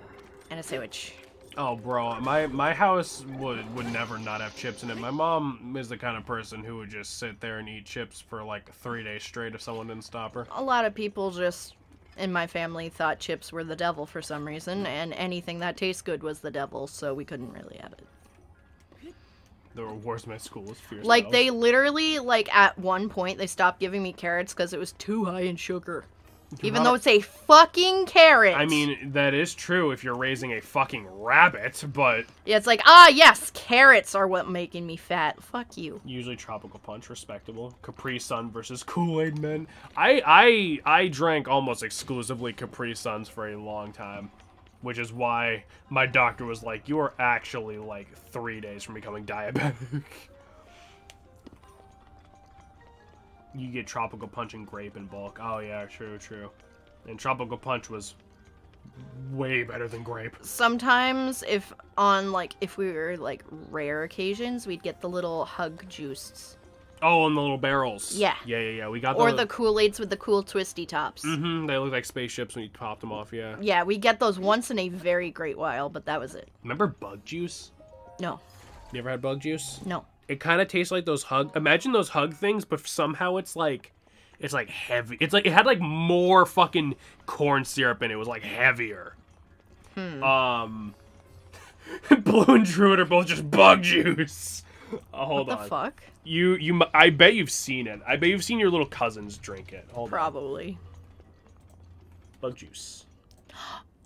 and a sandwich. Oh, bro, my house would never not have chips in it. My mom is the kind of person who would just sit there and eat chips for like 3 days straight if someone didn't stop her. A lot of people just in my family thought chips were the devil for some reason, and anything that tastes good was the devil, so we couldn't really have it. The worst in my school was fierce. Like, they literally, like, at one point, they stopped giving me carrots because it was too high in sugar. Even though it's a fucking carrot. I mean, that is true if you're raising a fucking rabbit, but... Yeah, it's like, yes, carrots are what making me fat. Fuck you. Usually Tropical Punch, respectable. Capri Sun versus Kool-Aid Men. I drank almost exclusively Capri Suns for a long time. Which is why my doctor was like, you are actually, like, 3 days from becoming diabetic. You get Tropical Punch and grape in bulk. Oh, yeah, true. And Tropical Punch was way better than grape. Sometimes, if we were, like, rare occasions, we'd get the little hug juice. Oh, and the little barrels. Yeah. Yeah. We got Or the Kool-Aids with the cool twisty tops. Mm-hmm. They look like spaceships when you popped them off, yeah. Yeah, we get those once in a very great while, but that was it. Remember bug juice? No. You ever had bug juice? No. It kind of tastes like those hug... Imagine those hug things, but somehow it's like heavy. It's like, it had like more fucking corn syrup in it. It was like heavier. Blue and Druid are both just bug juice. Hold on. What the fuck? I bet you've seen it. I bet you've seen your little cousins drink it. Hold on. Probably. Bug juice.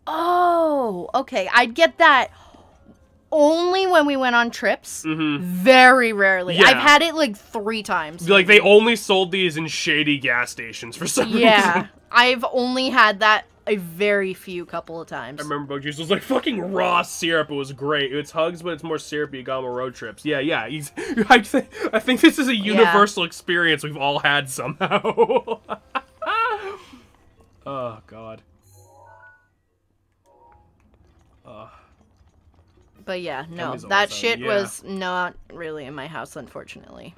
Oh, okay. I'd get that only when we went on trips. Mm-hmm. Very rarely. Yeah. I've had it like 3 times. Like, they only sold these in shady gas stations for some reason. Yeah. I've only had that a very few couple of times. I remember bug juice was like fucking raw syrup. It was great. It's hugs, but it's more syrupy. You got them on road trips. Yeah. I think this is a universal experience we've all had somehow. Oh, God. But yeah, no. Tummy's That always shit out, yeah. was not really in my house, unfortunately.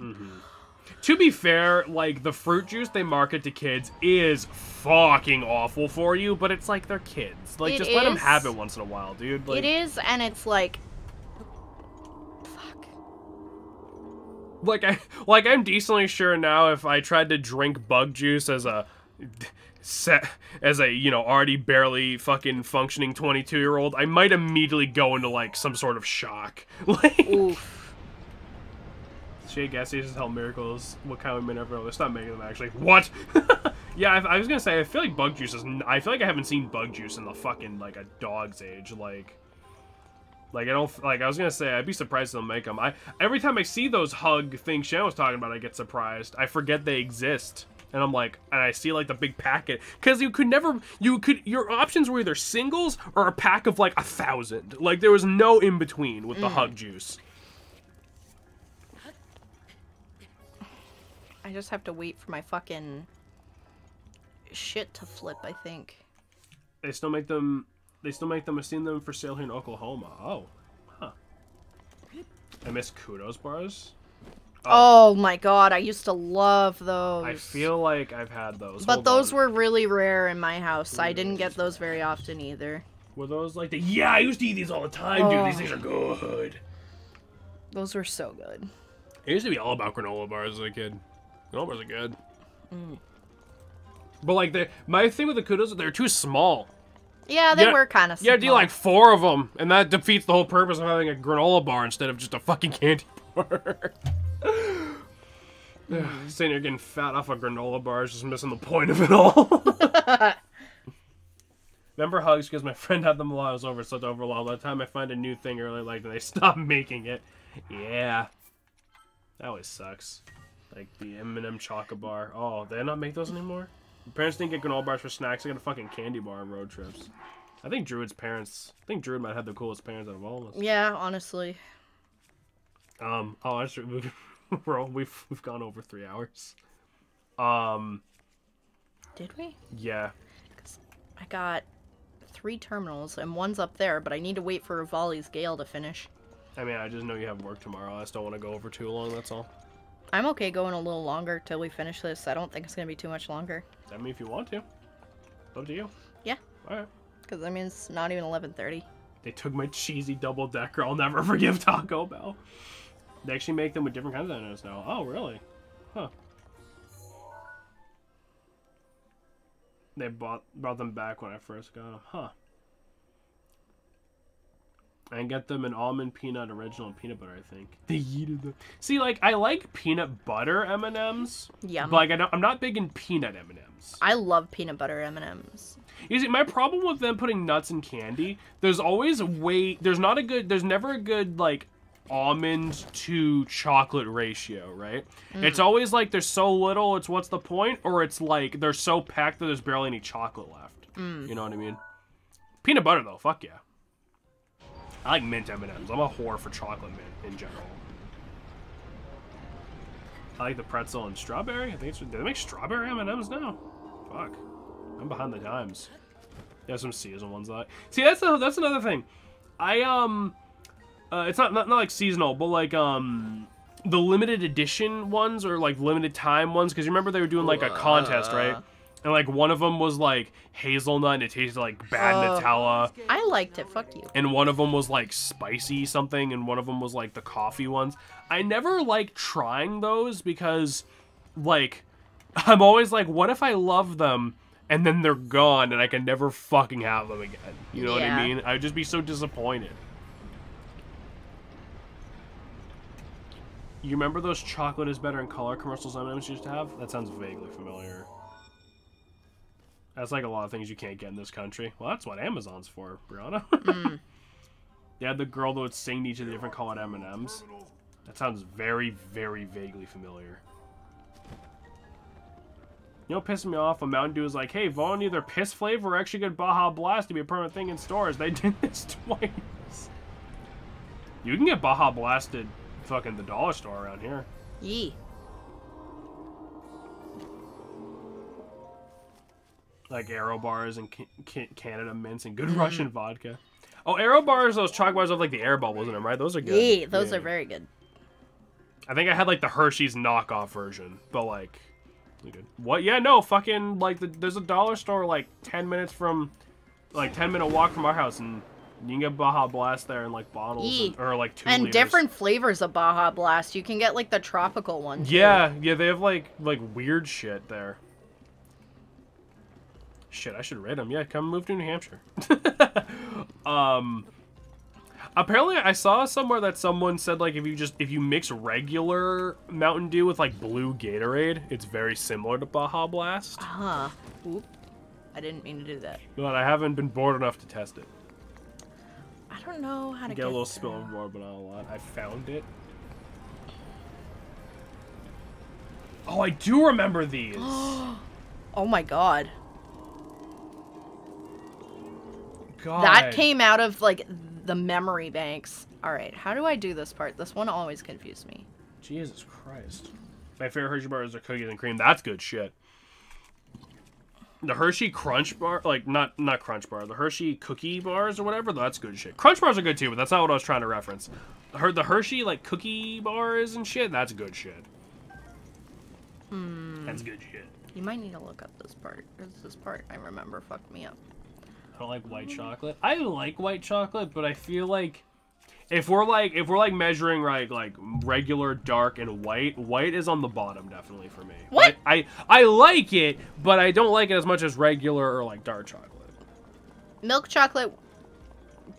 To be fair, like, the fruit juice they market to kids is fucking awful for you, but it's like they're kids. Like, just let them have it once in a while, dude. Like, It is, and it's like... Fuck. Like, I'm decently sure now if I tried to drink bug juice as a... already barely fucking functioning 22-year-old, I might immediately go into, like, some sort of shock. Like... Oof. Shea gas stations help miracles. What kind of men ever? Let's not making them actually. What? Yeah, I was gonna say. I feel like bug juice is. I feel like I haven't seen bug juice in the fucking like a dog's age. Like I don't. Like I was gonna say, I'd be surprised if they'll make them. Every time I see those hug things Shannon was talking about, I get surprised. I forget they exist, and I'm like, and I see like the big packet because your options were either singles or a pack of like 1,000. Like there was no in between with the hug juice. I just have to wait for my fucking shit to flip, I think. They still make them. I've seen them for sale here in Oklahoma. Oh, huh. I miss Kudos bars. Oh my god, I used to love those. I feel like I've had those. But Hold those on. were really rare in my house. I didn't get those very often either. Were those like the? Yeah, I used to eat these all the time, dude. These things are good. Those were so good. It used to be all about granola bars as a kid. Granola bars are good. But like my thing with the Kudos is they're too small. Yeah, they were kind of small. Yeah, do like 4 of them, and that defeats the whole purpose of having a granola bar instead of just a fucking candy bar. Sitting here getting fat off of granola bars, just missing the point of it all. Remember hugs because my friend had them while I was over, slept over a lot. By the time I find a new thing I really like, then they stop making it. Yeah. That always sucks. Like the M&M chocolate bar. Oh, they not make those anymore? My parents didn't get granola bars for snacks. They got a fucking candy bar on road trips. I think Druid might have the coolest parents out of all of us. Yeah, honestly. Oh, that's true. We've gone over 3 hours. Did we? Yeah. I got 3 terminals, and one's up there, but I need to wait for Rivali's Gale to finish. I mean, I just know you have work tomorrow. I just don't want to go over too long, that's all. I'm okay going a little longer till we finish this. I don't think it's gonna be too much longer. I mean, if you want to. Up to you. Yeah. Alright. Because, I mean, it's not even 11:30. They took my cheesy double-decker. I'll never forgive Taco Bell. They actually make them with different kinds of onions now. Oh, really? Huh. They brought them back when I first got them. Huh. I can get them in almond, peanut, original, and peanut butter, I think. They yeeted them. See, like, I like peanut butter M&Ms. Yum. But, like, I'm not big in peanut M&Ms. I love peanut butter M&Ms. You see, my problem with them putting nuts in candy, there's never a good, like, almond to chocolate ratio, right? It's always like there's so little, it's what's the point, or it's like they're so packed that there's barely any chocolate left. You know what I mean? Peanut butter, though, fuck yeah. I like mint M&Ms. I'm a whore for chocolate mint in general. I like the pretzel and strawberry. I think do they make strawberry M&Ms now? Fuck. I'm behind the times. There's some seasonal ones that I like. See, that's another thing. It's not like seasonal, but like the limited edition ones or like limited time ones, because you remember they were doing like a contest, right? And like one of them was like hazelnut and it tasted like bad Nutella. I liked it, fuck you. And one of them was like spicy something, and one of them was like the coffee ones. I never like trying those because like I'm always like, what if I love them and then they're gone and I can never fucking have them again? You know what I mean? I would just be so disappointed. You remember those chocolate is better in color commercials M&M's used to have? That sounds vaguely familiar. That's like a lot of things you can't get in this country. Well, that's what Amazon's for, Brianna. They had the girl that would sing each of the different colored M&M's. That sounds very, very vaguely familiar. You know what pissed me off? A Mountain Dew is like, hey, vote on either piss flavor or actually good Baja Blast to be a permanent thing in stores. They did this twice. You can get Baja Blasted fucking the dollar store around here. Yee. Like Aero bars and Canada mints and good Russian vodka. Oh, Aero bars, those chocolate bars have like the air bubbles in them, right? Those are good. Yee, those are very good. I think I had like the Hershey's knockoff version, but like, good. What? Yeah, no, fucking like there's a dollar store like 10 minutes from, like 10-minute walk from our house, and you can get Baja Blast there in like bottles or like 2 liters. Different flavors of Baja Blast. You can get like the tropical one. Yeah, they have like weird shit there. Shit, I should rate them. Yeah, come move to New Hampshire. Apparently I saw somewhere that someone said like if you mix regular Mountain Dew with like blue Gatorade, it's very similar to Baja Blast. Huh. Oop. I didn't mean to do that. But I haven't been bored enough to test it. I don't know how to get a little spill on board, but not a lot. I found it. Oh, I do remember these. Oh my god. God. That came out of, like, the memory banks. Alright, how do I do this part? This one always confused me. Jesus Christ. My favorite Hershey bars are cookies and cream. That's good shit. The Hershey Crunch bar, like, not Crunch bar, the Hershey cookie bars or whatever, that's good shit. Crunch bars are good too, but that's not what I was trying to reference. The Hershey, like, cookie bars and shit, that's good shit. That's good shit. You might need to look up this part, because this part, I remember, fucked me up. I don't like white chocolate. I like white chocolate, but I feel like if we're measuring like regular dark and white is on the bottom definitely for me. What? I like it, but I don't like it as much as regular or like dark chocolate. Milk chocolate,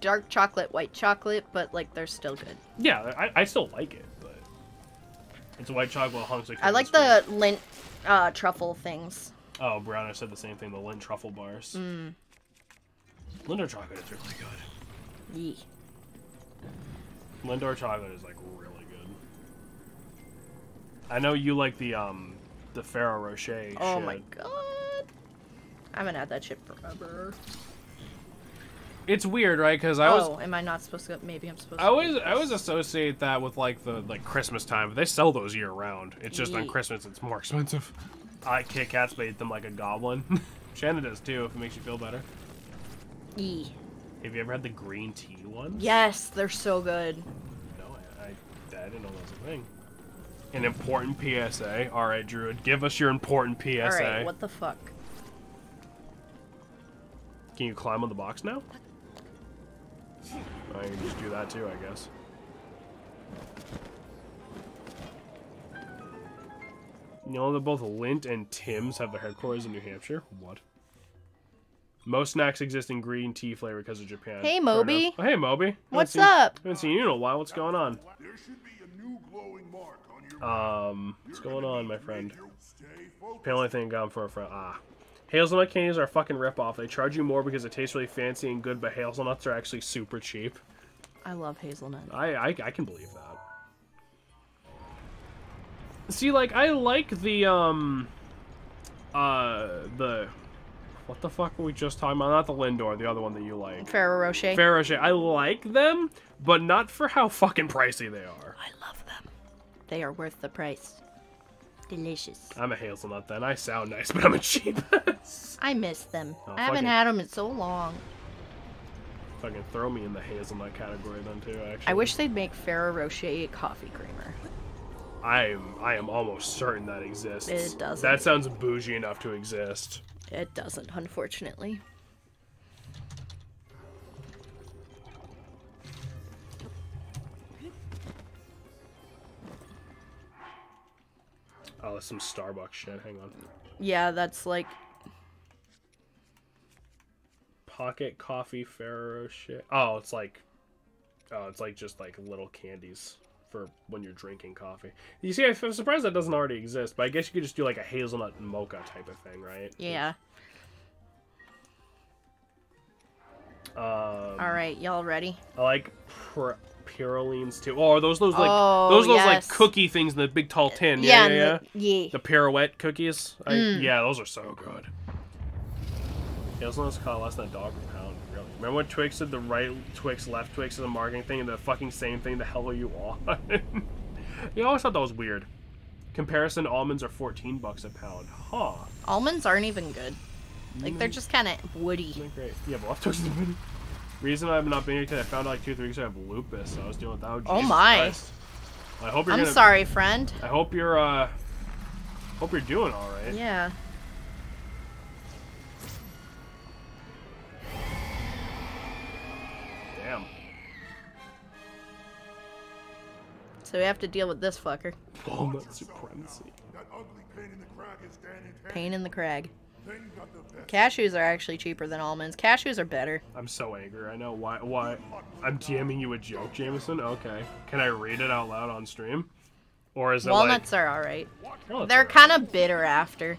dark chocolate, white chocolate, but like they're still good. Yeah, I still like it, but it's white chocolate hunks of I like the Lindt truffle things. Oh, Brianna said the same thing. The Lindt truffle bars. Lindor chocolate is really good. Yee. Lindor chocolate is like really good. I know you like the Ferrero Rocher. Oh my god. I haven't had that shit forever. It's weird, right? Because I was. Oh, am I not supposed to? Maybe I'm supposed to. I always associate that with like the Christmas time, but they sell those year round. It's just on Christmas it's more expensive. I like Kit Kats, but I eat them like a goblin. Shannon does too, if it makes you feel better. E. Have you ever had the green tea ones? Yes, they're so good. No, I didn't know that was a thing. An important PSA. All right, Druid, give us your important PSA. All right, what the fuck? Can you climb on the box now? I can just do that too, I guess. You know that both Lint and Tim's have their headquarters in New Hampshire? What? Most snacks exist in green tea flavor because of Japan. Hey, Fair Moby. enough. Oh, hey, Moby. What's up? Haven't seen you in a while. What's going on? There should be a new glowing mark on your What's going on, my friend? Stay focused. The only thing I got for a friend. Hazelnut candies are a fucking ripoff. They charge you more because it tastes really fancy and good, but hazelnuts are actually super cheap. I love hazelnut. I can believe that. See, like, I like the what the fuck were we just talking about? Not the Lindor, the other one that you like. Ferrero Rocher. Ferrero Rocher. I like them, but not for how fucking pricey they are. I love them. They are worth the price. Delicious. I'm a hazelnut then. I sound nice, but I'm a cheap. I miss them. Oh, I haven't fucking- had them in so long. Fucking throw me in the hazelnut category then too, actually. I wish they'd make Ferrero Rocher coffee creamer. I am almost certain that exists. It doesn't. That sounds bougie enough to exist. It doesn't, unfortunately. Oh, that's some Starbucks shit. Hang on. Yeah, that's like... Pocket coffee Ferrero shit. Oh, it's like just like little candies for when you're drinking coffee. You see, I'm surprised that doesn't already exist, but I guess you could just do like a hazelnut mocha type of thing, right? Yeah. Alright, y'all ready? I like Purolines too. Oh, are those like Oh, those like yes. cookie things in the big tall tin? Yeah, Yeah. yeah. The pirouette cookies. Yeah, those are so good. Hazelnuts cost less than $1 per pound. Really? Remember when Twix did the right Twix, left Twix as a marketing thing, and the fucking same thing? The hell are you on? You always thought that was weird. Comparison: almonds are $14 a pound. Huh? Almonds aren't even good. Like, they're just kind of woody. They're great. Yeah, but left Twix is good. Reason I've not been here today, I found out like 2 or 3 weeks ago I have lupus, so I was dealing with that. Oh, Oh Jesus my. Christ. I hope you're I'm gonna... sorry, friend. I hope you're doing all right. Yeah. Damn. So we have to deal with this fucker. Walnut supremacy. That ugly pain in the crack is Danny's hand. Pain in the crag. Then got the best. Cashews are actually cheaper than almonds. Cashews are better. I'm so angry. I know why. Why? I'm DMing you a joke, Jameson. Okay. Can I read it out loud on stream? Or is it Walnuts are alright. like? Walnuts They're are kind of bitter after.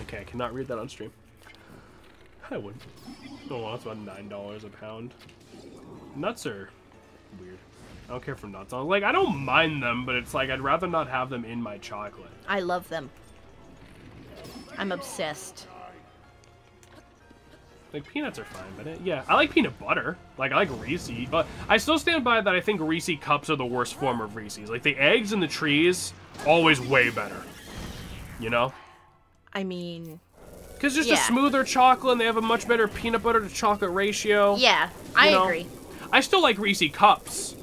Okay, I cannot read that on stream. I would. Oh, well, that's about $9 a pound. Nuts are weird. I don't care for nuts. Like, I don't mind them, but it's like I'd rather not have them in my chocolate. I love them. I'm obsessed. Like, peanuts are fine, but yeah, I like peanut butter. Like, I like Reese, but I still stand by that I think Reese cups are the worst form of Reese's. Like, the eggs and the trees, always way better. You know? I mean, Because just a Yeah. smoother chocolate, and they have a much better peanut butter to chocolate ratio. yeah, I You know? agree. I still like Reese cups,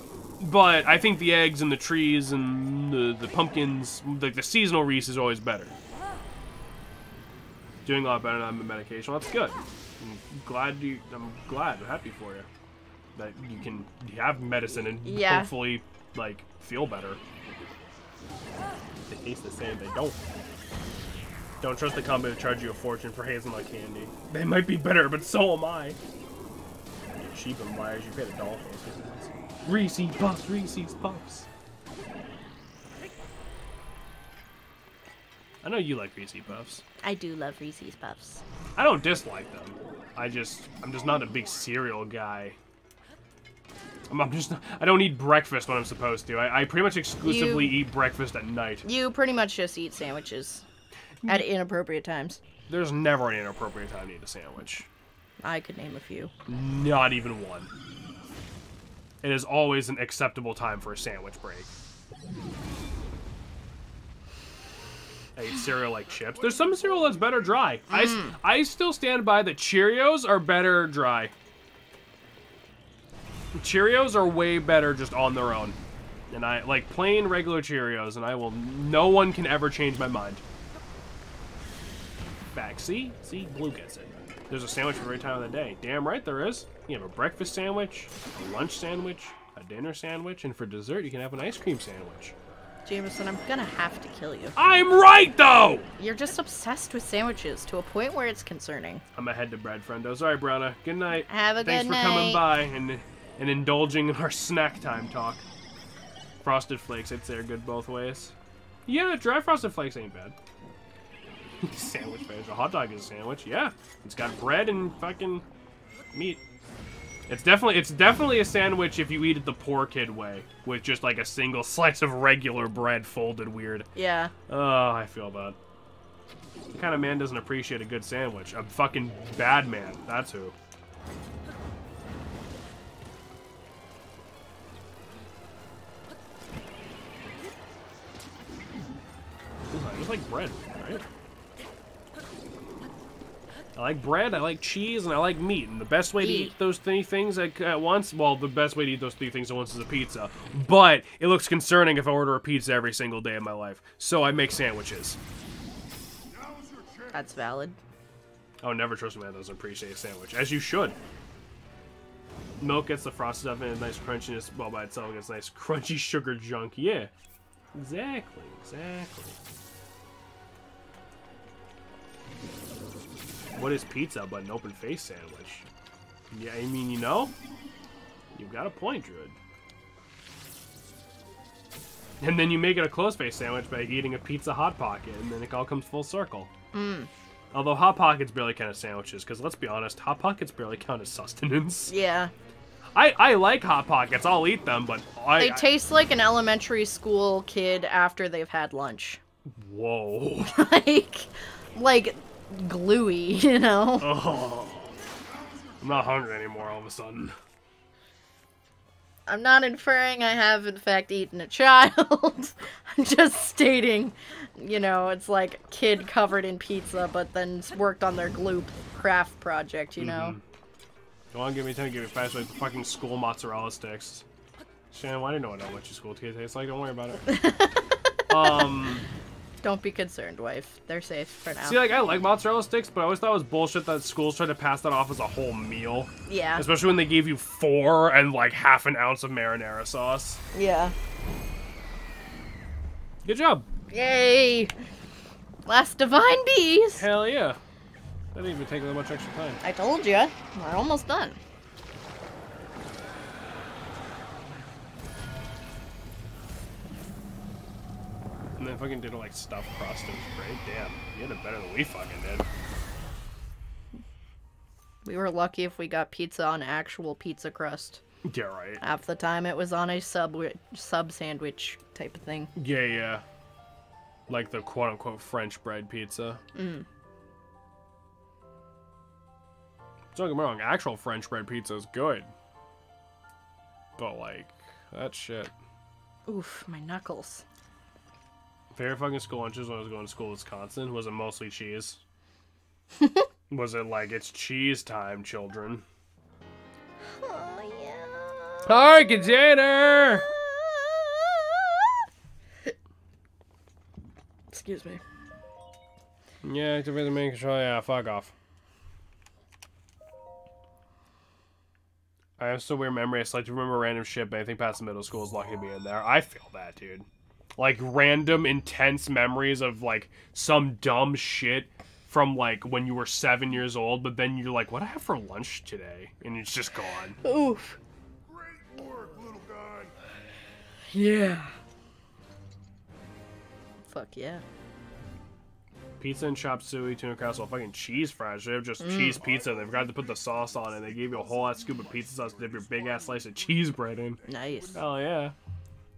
but I think the eggs and the trees and the pumpkins, like the seasonal Reese is always better. Doing a lot better than the medication. Well, that's good. I'm happy for you. That you can have medicine and Yeah. hopefully, like, feel better. They taste the same, they don't. Don't trust the company to charge you a fortune for hazelnut candy. They might be better, but so am I. You're cheap and wires, you pay the dollar for it. Reese's Puffs, Reese's Puffs. I know you like Reese's Puffs. I do love Reese's Puffs. I don't dislike them. I'm just not a big cereal guy. I don't eat breakfast when I'm supposed to. I pretty much exclusively eat breakfast at night. You pretty much just eat sandwiches at inappropriate times. There's never an inappropriate time to eat a sandwich. I could name a few. Not even one. It is always an acceptable time for a sandwich break. I eat cereal like chips. There's some cereal that's better dry. I still stand by that Cheerios are better dry. Cheerios are way better just on their own. And I like plain regular Cheerios, and no one can ever change my mind. Back, see, Blue gets it. There's a sandwich for every time of the day. Damn right there is. You have a breakfast sandwich, a lunch sandwich, a dinner sandwich, and for dessert you can have an ice cream sandwich. Jameson, I'm gonna have to kill you. I'm right though. You're just obsessed with sandwiches to a point where it's concerning. I'm ahead to bread, friendos. All right, Browna. Good night. Have a Thanks good night. for coming by and indulging in our snack time talk. Frosted Flakes, I'd say, are good both ways. Yeah, dry Frosted Flakes ain't bad. Sandwich face. A hot dog is a sandwich. Yeah, it's got bread and fucking meat. It's definitely a sandwich if you eat it the poor kid way, with just like a single slice of regular bread folded weird. Yeah. Oh, I feel bad. What kind of man doesn't appreciate a good sandwich? A fucking bad man. That's who. Ooh, I just like bread, right? I like bread, I like cheese, and I like meat. And the best way to eat those three things at once, well, the best way to eat those three things at once is a pizza. But it looks concerning if I order a pizza every single day of my life. So I make sandwiches. That's valid. I would never trust a man that doesn't appreciate a sandwich, as you should. Milk gets the frosted stuff in a nice crunchiness, well, by itself it gets nice crunchy sugar junk. Yeah, exactly. What is pizza but an open face sandwich? Yeah, I mean, you know, you've got a point, Druid. And then you make it a closed face sandwich by eating a pizza Hot Pocket, and then it all comes full circle. Although Hot Pockets barely count as sandwiches, because let's be honest, Hot Pockets barely count as sustenance. Yeah. I like Hot Pockets, I'll eat them, but They taste like an elementary school kid after they've had lunch. Whoa. like gluey, you know? Oh. I'm not hungry anymore all of a sudden. I'm not inferring I have, in fact, eaten a child. I'm just stating, you know, it's like a kid covered in pizza, but then worked on their glue craft project, you know? Don't want to give me 10, give me 5, so like the fucking school mozzarella sticks. Shannon, why do you know what your school kid tastes like? Don't worry about it. Don't be concerned, wife. They're safe for now. See, like, I like mozzarella sticks, but I always thought it was bullshit that schools tried to pass that off as a whole meal. Yeah. Especially when they gave you 4 and, like, half an ounce of marinara sauce. Yeah. Good job. Yay! Last Divine Bees! Hell yeah. That didn't even take that much extra time. I told you. We're almost done. And then fucking did like stuffed crust and great. Damn, you had it better than we fucking did. We were lucky if we got pizza on actual pizza crust. Yeah, right. Half the time it was on a sub sandwich type of thing. Yeah. Like the quote-unquote French bread pizza. Don't get me wrong, actual French bread pizza is good. But, like, that shit. Oof, my knuckles. Favorite fucking school lunches when I was going to school in Wisconsin? Was it mostly cheese? Was it like, it's cheese time, children? Oh, yeah. Hard container! Excuse me. Yeah, activate the main control. Yeah, fuck off. I have so weird memory. I just like to remember random shit, but anything past the middle school is lucky to be in there. I feel that, dude. Like, random, intense memories of, like, some dumb shit from, like, when you were 7 years old, but then you're like, what did I have for lunch today? And it's just gone. Oof. Great work, little guy. Yeah. Fuck yeah. Pizza and chop suey, tuna casserole, fucking cheese fries. They have just cheese pizza. They forgot to put the sauce on it. They gave you a whole ass scoop of pizza sauce to dip your big ass slice of cheese bread in. Nice. Hell yeah.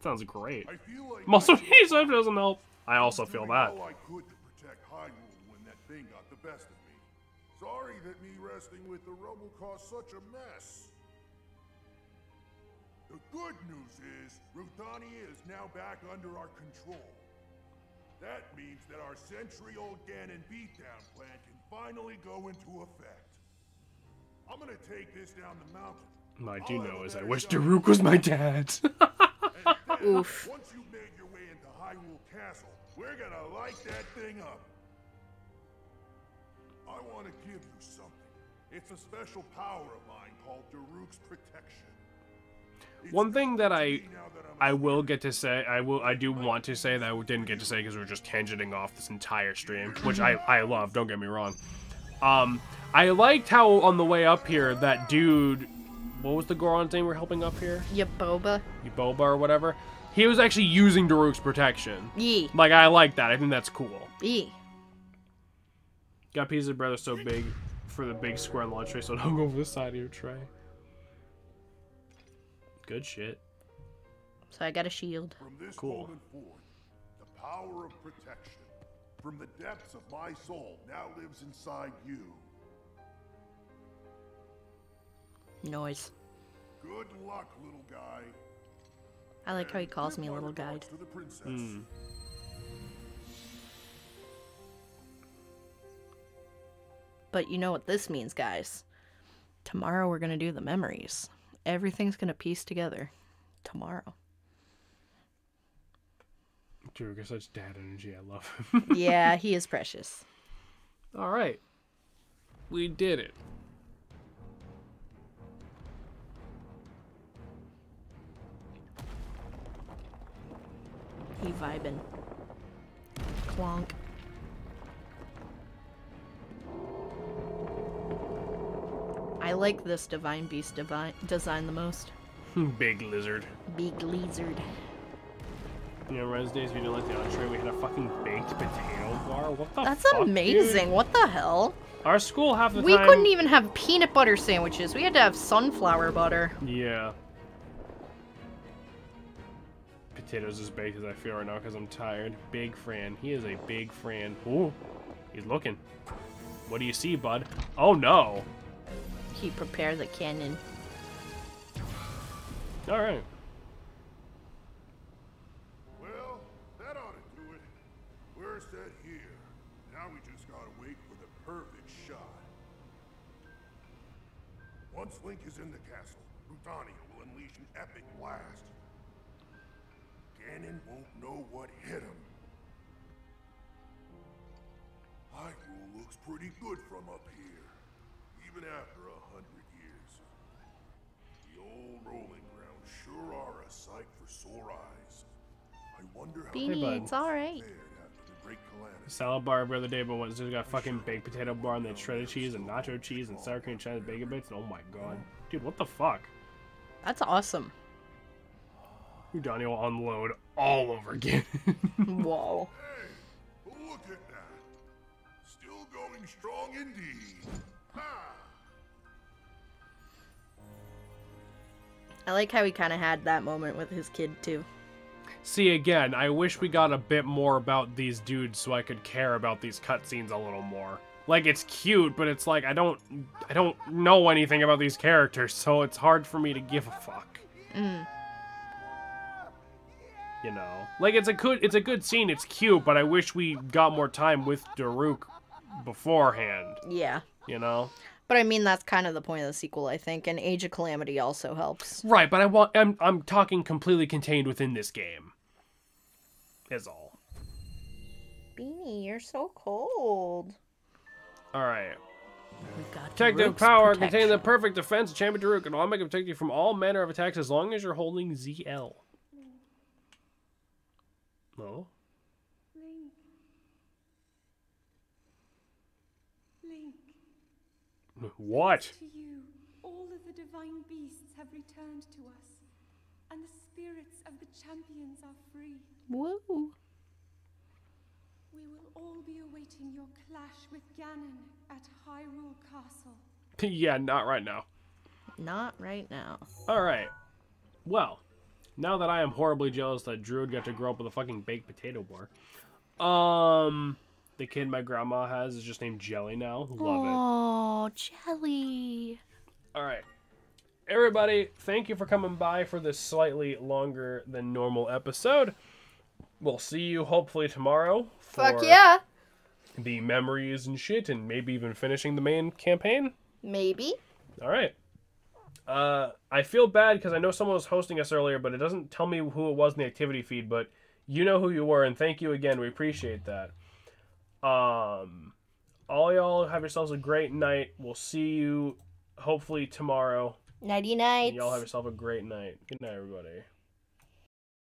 Sounds great. I feel like Muscle cheese doesn't help. I also feel that. all I could to protect Hyrule when that thing got the best of me. Sorry that me wrestling with the rubble caused such a mess. The good news is, Ruthania is now back under our control. That means that our century-old Ganon beatdown plan can finally go into effect. I'm gonna take this down the mountain, What I do know is I wish Daruk was my dad. Oof. Once you've made your way into Hyrule Castle, we're gonna light that thing up. I want to give you something. It's a special power of mine called Daruk's Protection. One thing that I will get to say, I do want to say that I didn't get to say because we were just tangenting off this entire stream, which I love, don't get me wrong. I liked how on the way up here, that dude, what was the Goron's name we're helping up here? Yaboba. Yaboba or whatever. He was actually using Daruk's protection. Yee. Like, I like that. I think that's cool. Yee. Got pieces of bread so big for the big square launch tray, so don't go over the side of your tray. Good shit. So I got a shield. From this Cool. moment forward, the power of protection from the depths of my soul now lives inside you. Noise. Good luck, little guy. I like how he And calls give me my little regards guide. to the princess. But you know what this means, guys. Tomorrow we're going to do the memories. Everything's going to piece together. Tomorrow. Daruk has such dad energy. I love him. Yeah, he is precious. Alright. We did it. He vibing. Clonk. I like this Divine Beast design the most. Big lizard. Big lizard. You know, Wednesdays we didn't like the entree. We had a fucking baked potato bar. What the That's fuck, amazing. dude? What the hell? Our school half the We time... couldn't even have peanut butter sandwiches. We had to have sunflower butter. Yeah. Potatoes as baked as I feel right now because I'm tired. Big Fran. He is a big Fran. Ooh. He's looking. What do you see, bud? Oh, no. He prepared the cannon. Alright. Well, that ought to do it. We're set here. Now we just gotta wait for the perfect shot. Once Link is in the castle, Rutania will unleash an epic blast. Ganon won't know what hit him. Hyrule looks pretty good from up here, even after 100 years. The old rolling grounds sure are a sight for sore eyes. I wonder how Beanie, bud. it's alright. fared after the great calamity. Salad bar every other day, but once we got fucking baked potato bar and then shredded cheese and nacho cheese and sour cream and Chinese bacon bits. And oh my god. Dude, what the fuck? That's awesome. Donnie will unload all over again. Whoa. Hey, look at that. Still going strong indeed. Ha! I like how he kind of had that moment with his kid, too. See, again, I wish we got a bit more about these dudes so I could care about these cutscenes a little more. Like, it's cute, but it's like, I don't know anything about these characters, so it's hard for me to give a fuck. You know? Like, it's a good scene, it's cute, but I wish we got more time with Daruk beforehand. Yeah. You know? But I mean, that's kind of the point of the sequel, I think, and Age of Calamity also helps. Right, but I'm talking completely contained within this game. Is all. Beanie, you're so cold. Alright. We've got Protective Daruk's power protection. contain the perfect defense of Champion Daruk and all make it protect you from all manner of attacks as long as you're holding ZL. No? Link, What? to you, all of the divine beasts have returned to us, and the spirits of the champions are free. Woo. We will all be awaiting your clash with Ganon at Hyrule Castle. Yeah, not right now. Not right now. Alright. Well, now that I am horribly jealous that Druid got to grow up with a fucking baked potato bar. The kid my grandma has is just named Jelly now. Love it. Oh, Jelly. Alright. Everybody, thank you for coming by for this slightly longer than normal episode. We'll see you hopefully tomorrow for Fuck yeah. the memories and shit, and maybe even finishing the main campaign. Maybe. Alright. I feel bad because I know someone was hosting us earlier, but it doesn't tell me who it was in the activity feed. But you know who you were, and thank you again. We appreciate that. All y'all have yourselves a great night. We'll see you hopefully tomorrow. Nighty nights. And y'all have yourself a great night. Good night, everybody.